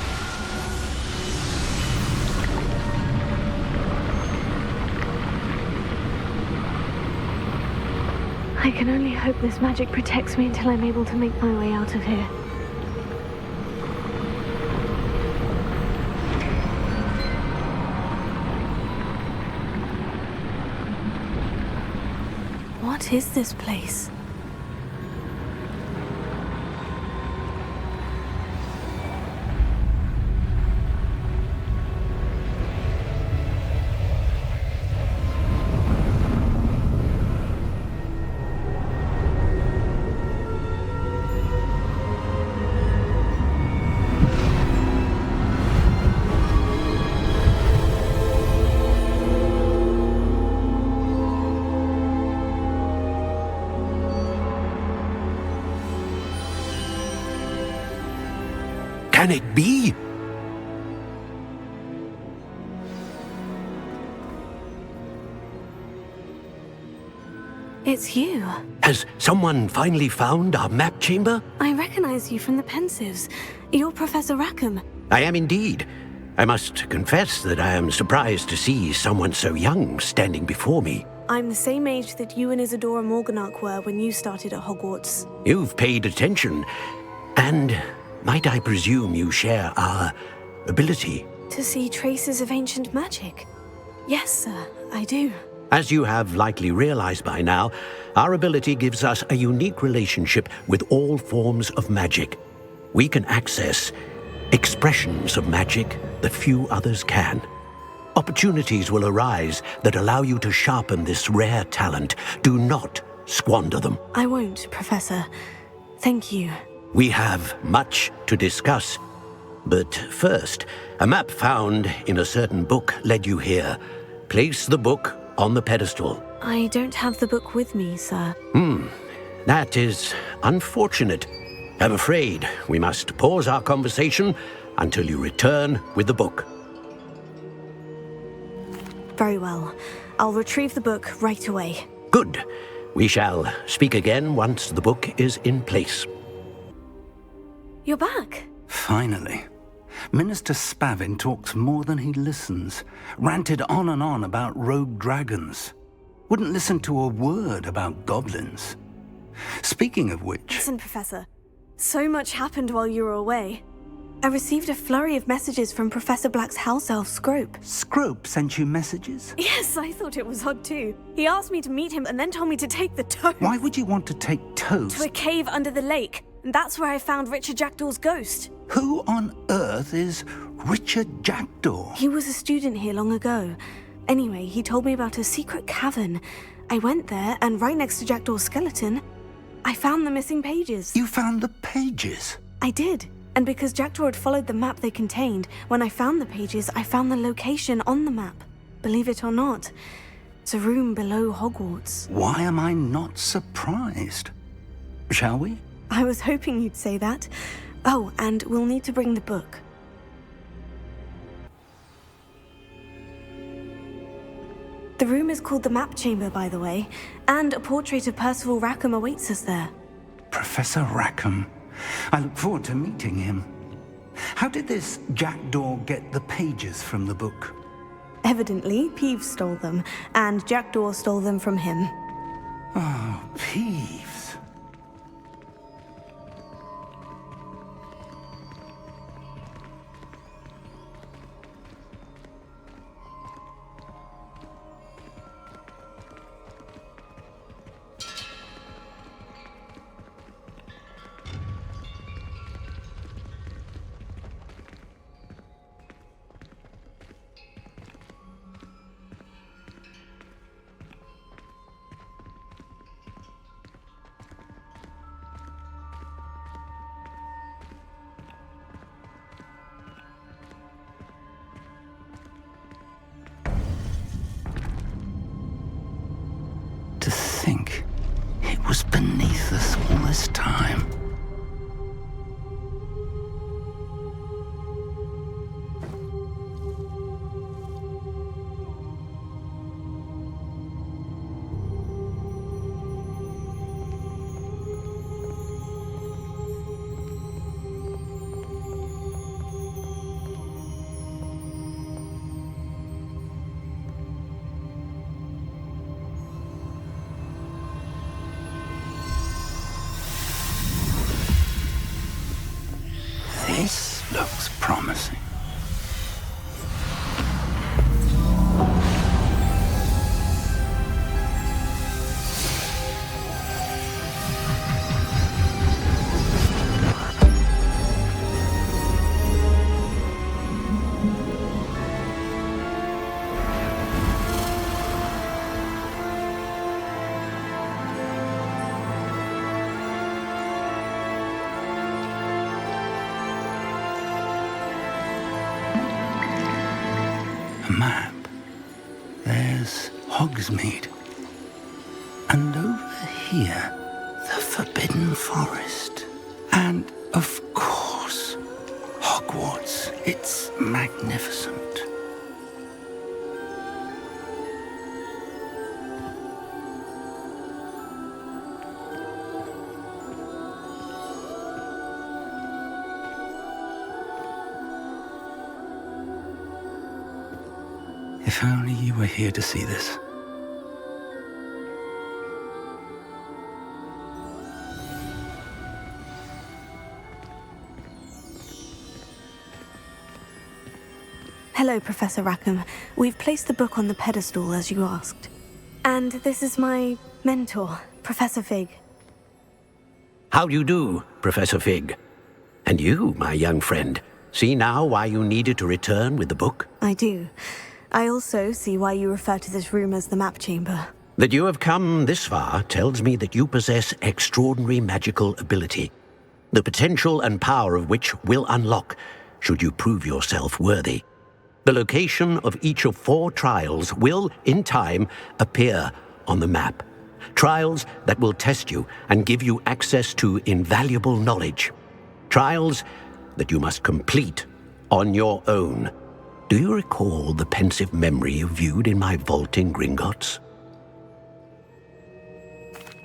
I can only hope this magic protects me until I'm able to make my way out of here. What is this place? Can it be? It's you. Has someone finally found our map chamber? I recognize you from the Pensives. You're Professor Rackham. I am indeed. I must confess that I am surprised to see someone so young standing before me. I'm the same age that you and Isadora Morganach were when you started at Hogwarts. You've paid attention, and might I presume you share our ability? To see traces of ancient magic? Yes, sir, I do. As you have likely realized by now, our ability gives us a unique relationship with all forms of magic. We can access expressions of magic that few others can. Opportunities will arise that allow you to sharpen this rare talent. Do not squander them. I won't, Professor. Thank you. We have much to discuss. But first, a map found in a certain book led you here. Place the book on the pedestal. I don't have the book with me, sir. That is unfortunate. I'm afraid we must pause our conversation until you return with the book. Very well. I'll retrieve the book right away. Good. We shall speak again once the book is in place. You're back. Finally. Minister Spavin talks more than he listens. Ranted on and on about rogue dragons. Wouldn't listen to a word about goblins. Speaking of which... Listen, Professor. So much happened while you were away. I received a flurry of messages from Professor Black's house elf, Scrope. Scrope sent you messages? Yes, I thought it was odd too. He asked me to meet him and then told me to take the toast. Why would you want to take toast? To a cave under the lake. And that's where I found Richard Jackdaw's ghost. Who on earth is Richard Jackdaw? He was a student here long ago. Anyway, he told me about a secret cavern. I went there, and right next to Jackdaw's skeleton, I found the missing pages. You found the pages? I did. And because Jackdaw had followed the map they contained, when I found the pages, I found the location on the map. Believe it or not, it's a room below Hogwarts. Why am I not surprised? Shall we? I was hoping you'd say that. Oh, and we'll need to bring the book. The room is called the Map Chamber, by the way, and a portrait of Percival Rackham awaits us there. Professor Rackham. I look forward to meeting him. How did this Jackdaw get the pages from the book? Evidently, Peeves stole them, and Jackdaw stole them from him. Oh, Peeves. was beneath us all this time. This looks promising. A map. There's Hogsmeade. And over here, the Forbidden Forest. And, of course, Hogwarts. It's magnificent. If only you were here to see this. Hello, Professor Rackham. We've placed the book on the pedestal as you asked. And this is my mentor, Professor Fig. How do you do, Professor Fig? And you, my young friend, see now why you needed to return with the book? I do. I also see why you refer to this room as the map chamber. That you have come this far tells me that you possess extraordinary magical ability, the potential and power of which will unlock should you prove yourself worthy. The location of each of 4 trials will, in time, appear on the map. Trials that will test you and give you access to invaluable knowledge. Trials that you must complete on your own. Do you recall the pensive memory you viewed in my vault in Gringotts?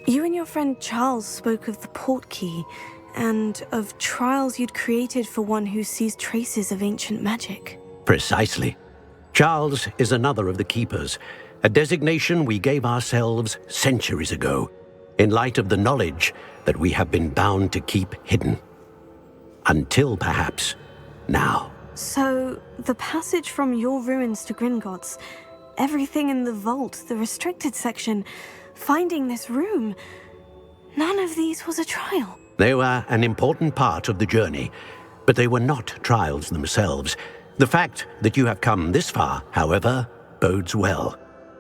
You and your friend Charles spoke of the portkey and of trials you'd created for one who sees traces of ancient magic. Precisely. Charles is another of the Keepers, a designation we gave ourselves centuries ago, in light of the knowledge that we have been bound to keep hidden. Until perhaps now. So, the passage from your ruins to Gringotts, everything in the vault, the restricted section, finding this room, none of these was a trial. They were an important part of the journey, but they were not trials themselves. The fact that you have come this far, however, bodes well.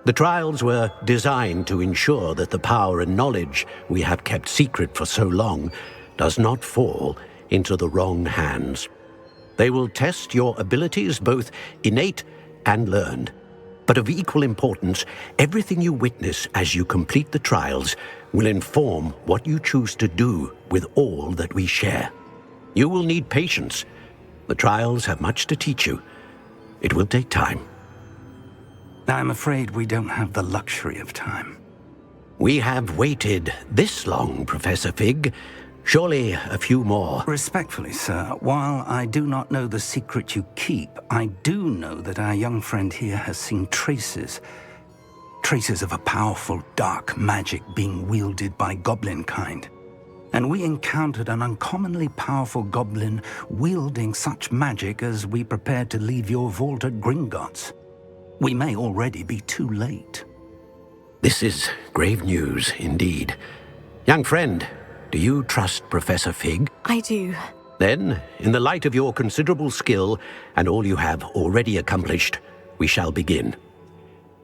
The trials were designed to ensure that the power and knowledge we have kept secret for so long does not fall into the wrong hands. They will test your abilities, both innate and learned. But of equal importance, everything you witness as you complete the trials will inform what you choose to do with all that we share. You will need patience. The trials have much to teach you. It will take time. I'm afraid we don't have the luxury of time. We have waited this long, Professor Fig. Surely a few more. Respectfully, sir, while I do not know the secret you keep, I do know that our young friend here has seen traces of a powerful dark magic being wielded by goblin kind. And we encountered an uncommonly powerful goblin wielding such magic as we prepared to leave your vault at Gringotts. We may already be too late. This is grave news indeed. Young friend, do you trust Professor Fig? I do. Then, in the light of your considerable skill and all you have already accomplished, we shall begin.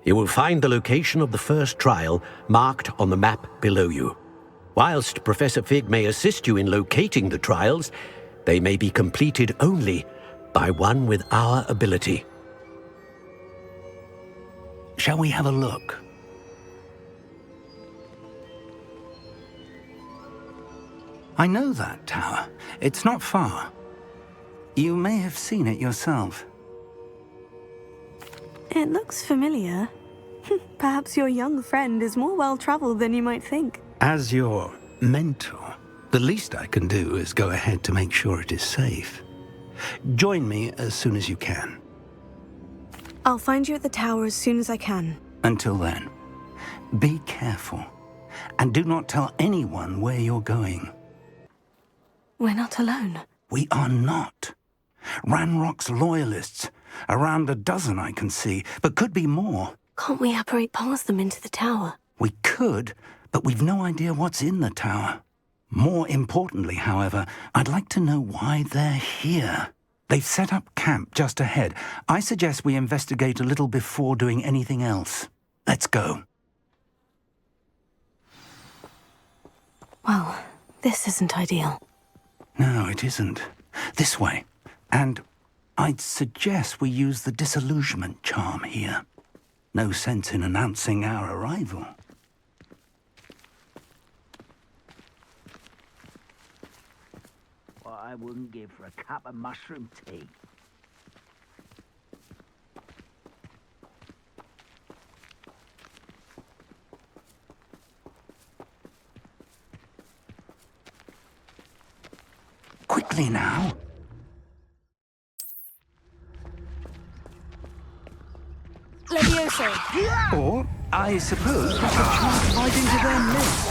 You will find the location of the first trial marked on the map below you. Whilst Professor Fig may assist you in locating the trials, they may be completed only by one with our ability. Shall we have a look? I know that tower. It's not far. You may have seen it yourself. It looks familiar. Perhaps your young friend is more well-traveled than you might think. As your mentor, the least I can do is go ahead to make sure it is safe. Join me as soon as you can. I'll find you at the tower as soon as I can. Until then, be careful. And do not tell anyone where you're going. We're not alone. We are not. Ranrock's loyalists. Around a dozen I can see, but could be more. Can't we apparate past them into the tower? We could, but we've no idea what's in the tower. More importantly, however, I'd like to know why they're here. They've set up camp just ahead. I suggest we investigate a little before doing anything else. Let's go. Well, this isn't ideal. No, it isn't. This way. And I'd suggest we use the disillusionment charm here. No sense in announcing our arrival. What I wouldn't give for a cup of mushroom tea. Quickly now. Levioso. Or, I suppose, we could charge right into their midst.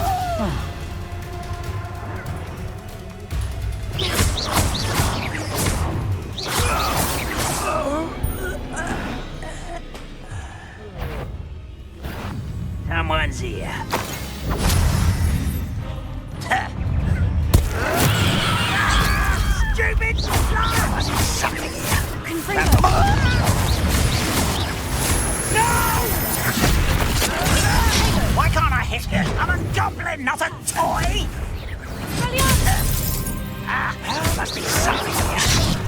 Someone's here. Stupid slime! Something here. Why can't I hit you? I'm a goblin, not a toy! Must be something here.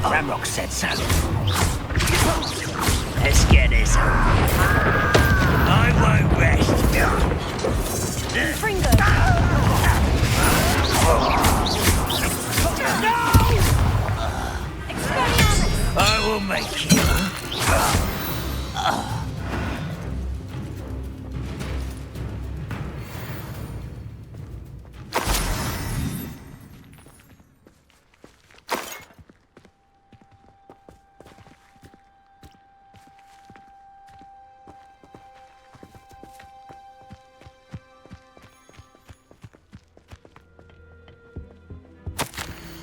Ramrock said so. Let's get this over. I won't rest. Fringo. I will make you.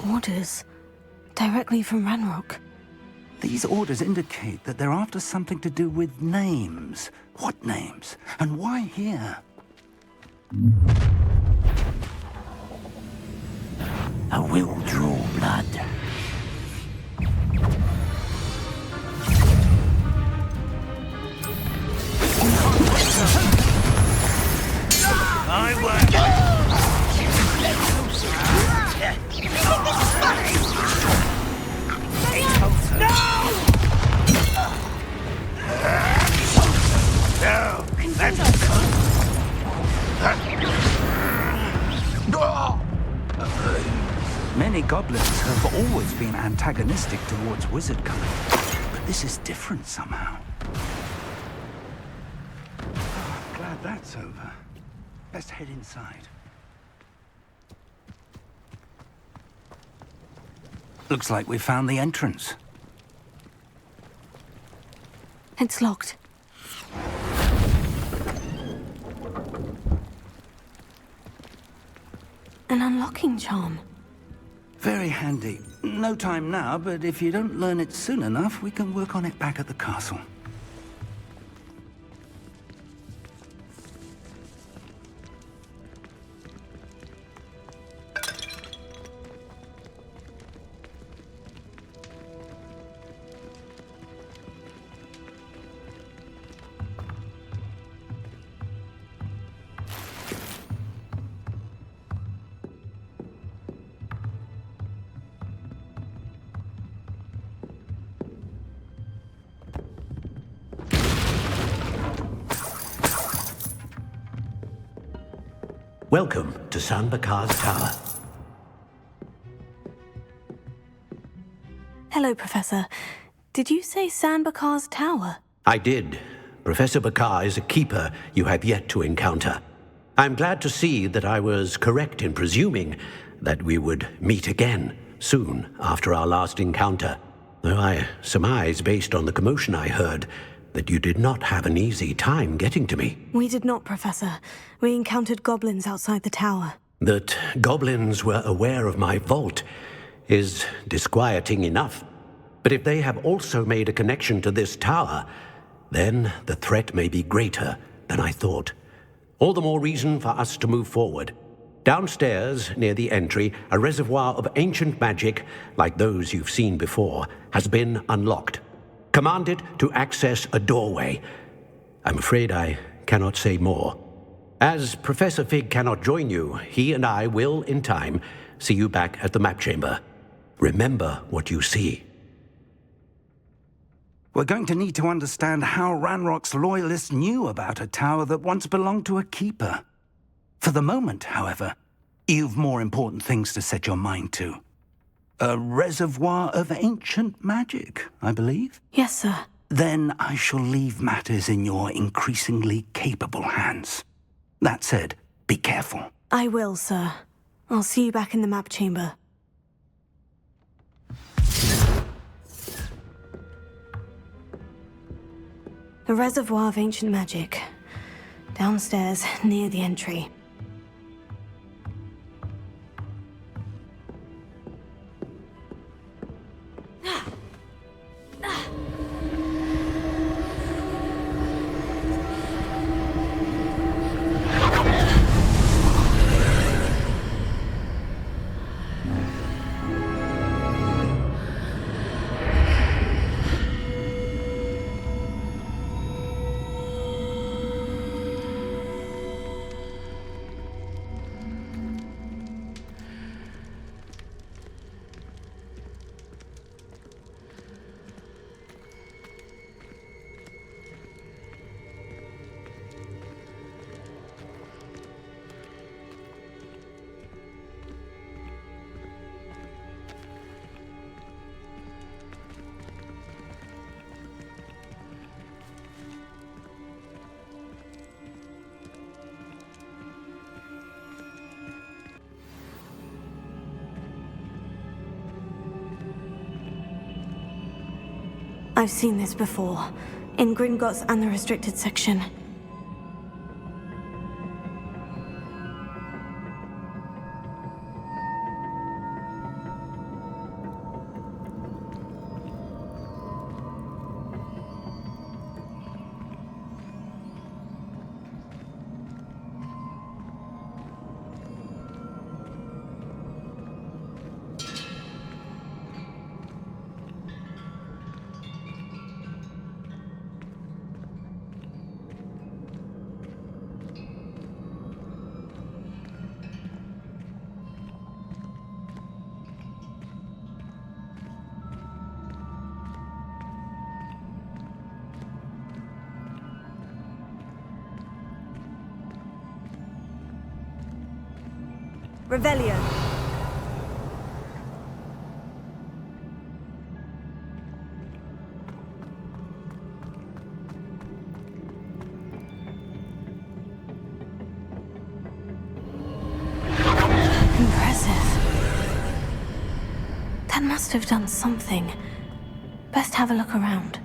Orders. Directly from Ranrock. These orders indicate that they're after something to do with names. What names? And why here? I will draw blood. I won't. Many goblins have always been antagonistic towards wizard coming, but this is different somehow. Glad that's over. Let's head inside. Looks like we found the entrance. It's locked. An unlocking charm. Very handy. No time now, but if you don't learn it soon enough, we can work on it back at the castle. Welcome to San Bakar's Tower. Hello, Professor. Did you say Sanbakar's tower? I did. Professor Bakar is a keeper you have yet to encounter. I'm glad to see that I was correct in presuming that we would meet again soon after our last encounter, though I surmise, based on the commotion I heard, that you did not have an easy time getting to me. We did not, Professor. We encountered goblins outside the tower. That goblins were aware of my vault is disquieting enough. But if they have also made a connection to this tower, then the threat may be greater than I thought. All the more reason for us to move forward. Downstairs, near the entry, a reservoir of ancient magic, like those you've seen before, has been unlocked. Command it to access a doorway. I'm afraid I cannot say more. As Professor Fig cannot join you, he and I will, in time, see you back at the map chamber. Remember what you see. We're going to need to understand how Ranrock's loyalists knew about a tower that once belonged to a keeper. For the moment, however, you've more important things to set your mind to. A reservoir of ancient magic, I believe? Yes, sir. Then I shall leave matters in your increasingly capable hands. That said, be careful. I will, sir. I'll see you back in the map chamber. A reservoir of ancient magic. Downstairs, near the entry. I've seen this before, in Gringotts and the restricted section. Revelio. Impressive. That must have done something. Best have a look around.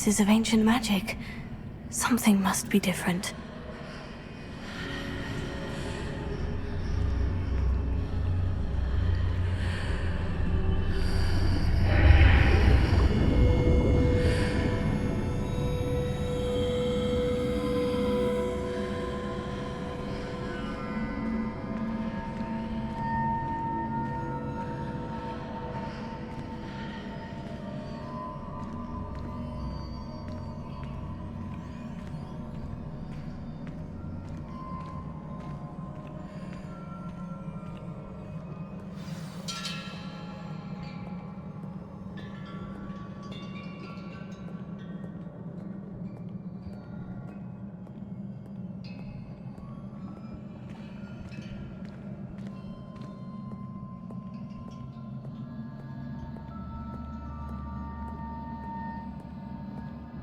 traces of ancient magic. Something must be different.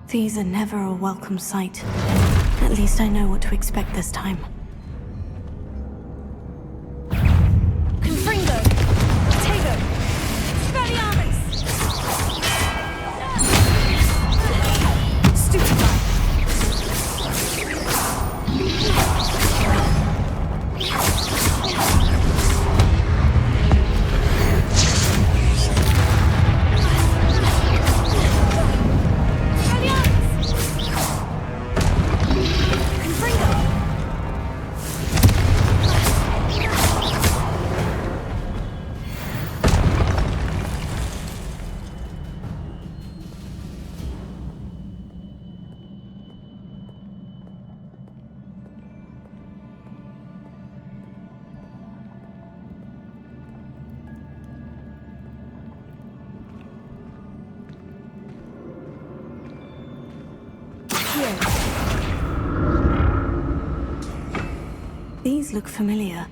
These are never a welcome sight. At least I know what to expect this time. Confringo! Tego! Expelliarmus! Stupefy! These look familiar.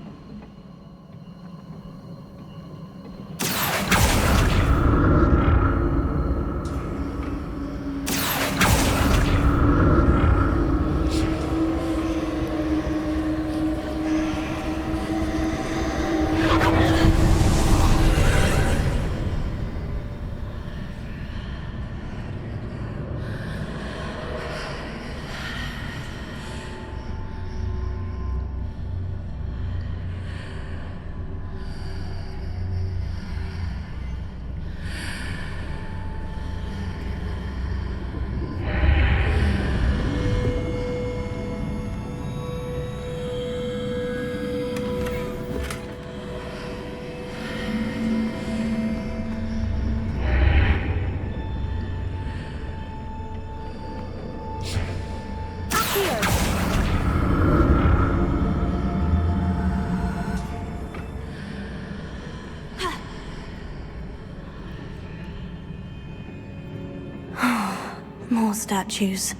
More statues.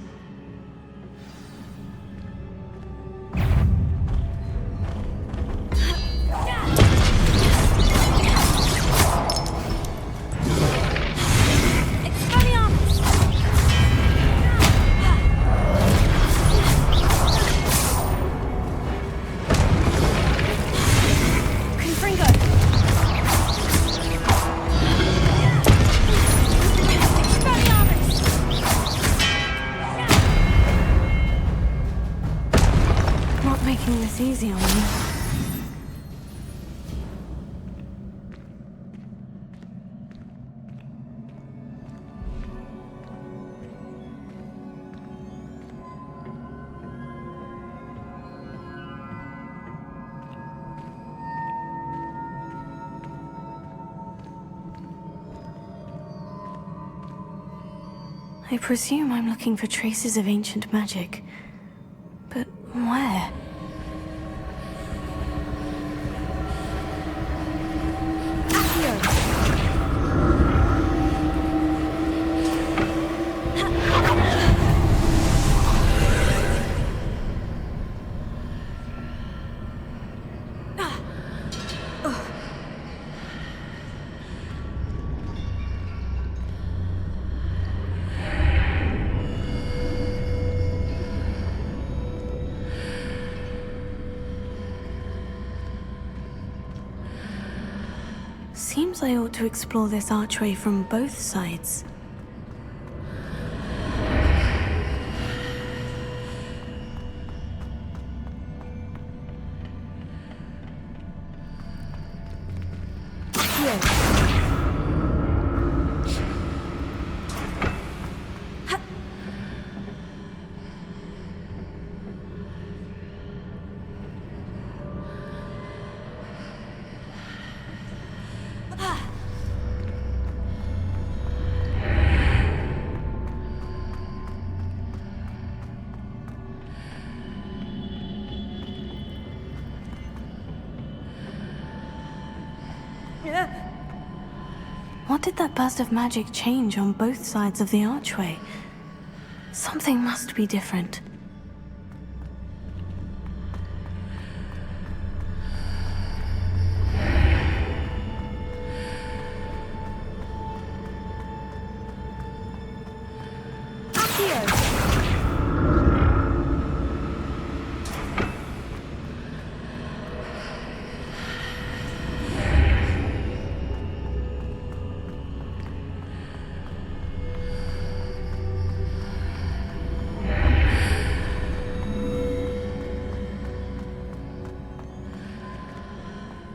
Making this easy on me. I presume I'm looking for traces of ancient magic. But where? Seems I ought to explore this archway from both sides. What did that burst of magic change on both sides of the archway? Something must be different.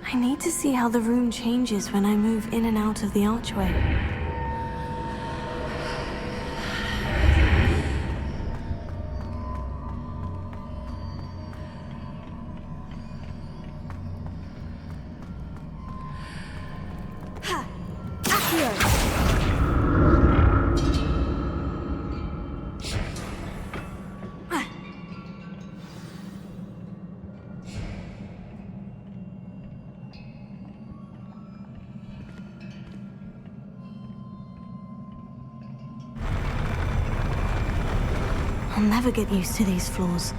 I need to see how the room changes when I move in and out of the archway. I'll never get used to these floors.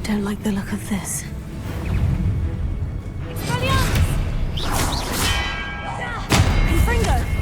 don't like the look of this. Confringo!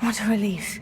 What a relief.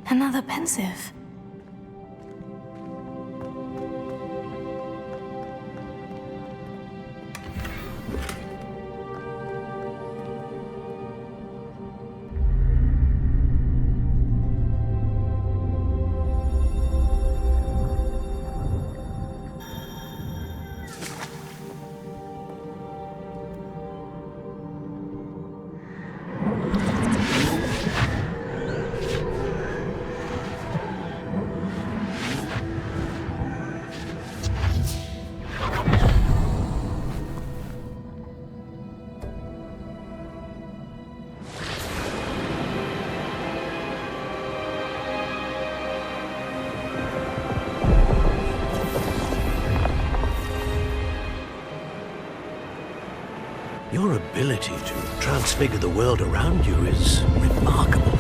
Another pensive. Your ability to transfigure the world around you is remarkable.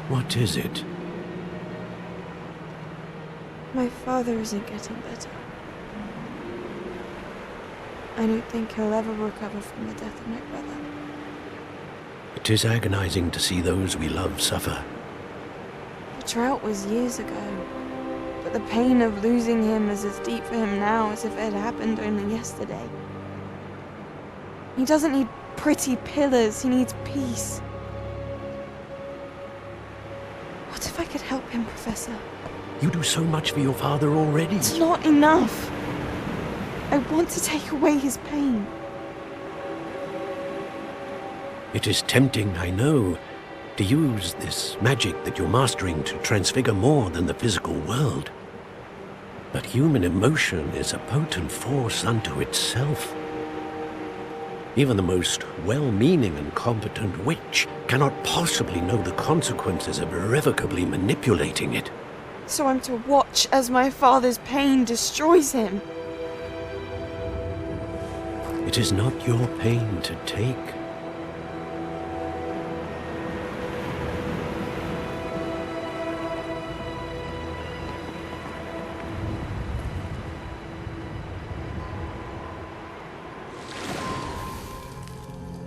What is it? My father isn't getting better. I don't think he'll ever recover from the death of my brother. It is agonizing to see those we love suffer. The drought was years ago, but the pain of losing him is as deep for him now as if it had happened only yesterday. He doesn't need pretty pillars, he needs peace. What if I could help him, Professor? You do so much for your father already. It's not enough. I want to take away his pain. It is tempting, I know, to use this magic that you're mastering to transfigure more than the physical world. But human emotion is a potent force unto itself. Even the most well-meaning and competent witch cannot possibly know the consequences of irrevocably manipulating it. So I'm to watch as my father's pain destroys him. It is not your pain to take.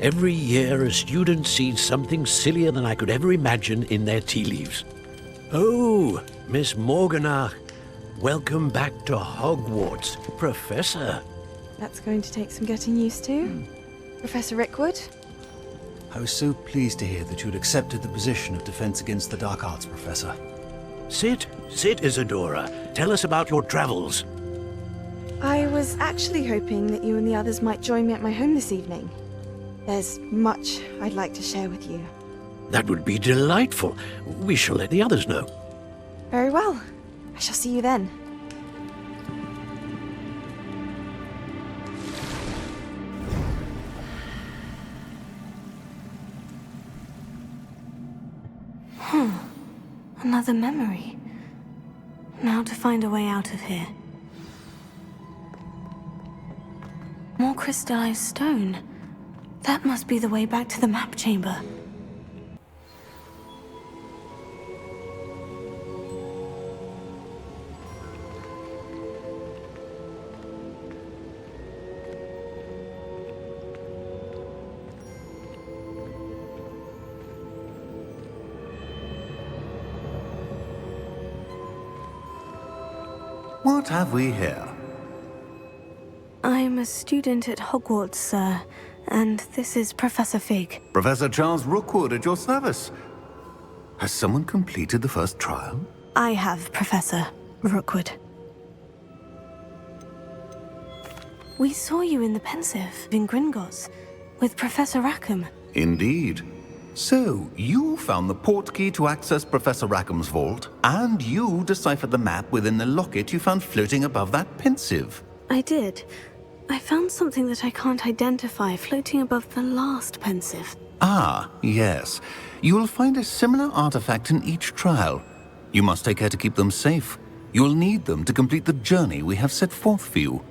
Every year, a student sees something sillier than I could ever imagine in their tea leaves. Oh, Miss Morganach, welcome back to Hogwarts, Professor. That's going to take some getting used to. Professor Rickwood? I was so pleased to hear that you had accepted the position of Defense Against the Dark Arts, Professor. Sit, Isadora. Tell us about your travels. I was actually hoping that you and the others might join me at my home this evening. There's much I'd like to share with you. That would be delightful. We shall let the others know. Very well. I shall see you then. Another memory. Now to find a way out of here. More crystallized stone. That must be the way back to the map chamber. What have we here? I'm a student at Hogwarts, sir, and this is Professor Fig. Professor Charles Rookwood at your service. Has someone completed the first trial? I have, Professor Rookwood. We saw you in the Pensive in Gringotts with Professor Rackham. Indeed. So, you found the portkey to access Professor Rackham's vault, and you deciphered the map within the locket you found floating above that Pensive. I did. I found something that I can't identify floating above the last Pensive. Ah, yes. You will find a similar artifact in each trial. You must take care to keep them safe. You will need them to complete the journey we have set forth for you.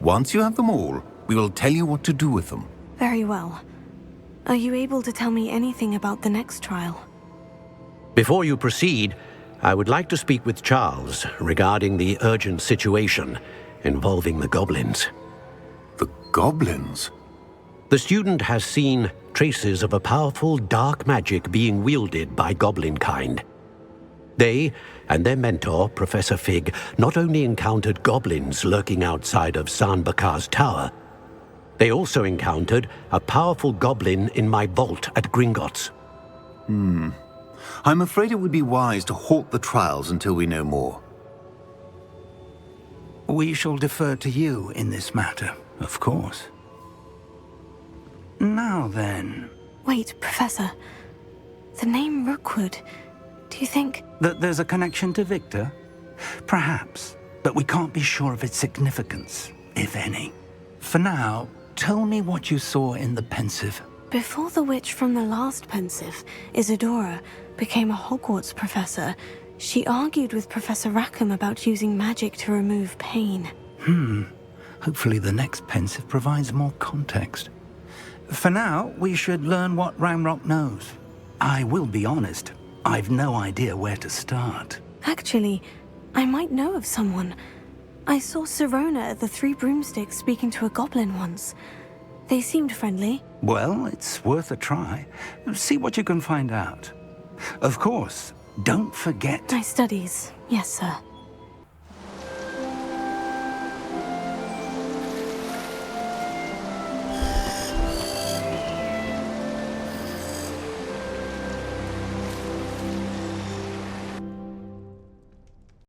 Once you have them all, we will tell you what to do with them. Very well. Are you able to tell me anything about the next trial? Before you proceed, I would like to speak with Charles regarding the urgent situation involving the goblins. The goblins? The student has seen traces of a powerful dark magic being wielded by goblin kind. They and their mentor, Professor Fig, not only encountered goblins lurking outside of Sanbakar's tower, they also encountered a powerful goblin in my vault at Gringotts. I'm afraid it would be wise to halt the trials until we know more. We shall defer to you in this matter, of course. Now then... Wait, Professor. The name Rookwood. Do you think... that there's a connection to Victor? Perhaps, but we can't be sure of its significance, if any. For now, tell me what you saw in the Pensive. Before the witch from the last Pensive, Isadora, became a Hogwarts professor, she argued with Professor Rackham about using magic to remove pain. Hopefully the next Pensive provides more context. For now, we should learn what Ramrock knows. I will be honest, I've no idea where to start. Actually, I might know of someone. I saw Sirona at the Three Broomsticks speaking to a goblin once. They seemed friendly. Well, it's worth a try. See what you can find out. Of course, don't forget... My studies, yes, sir.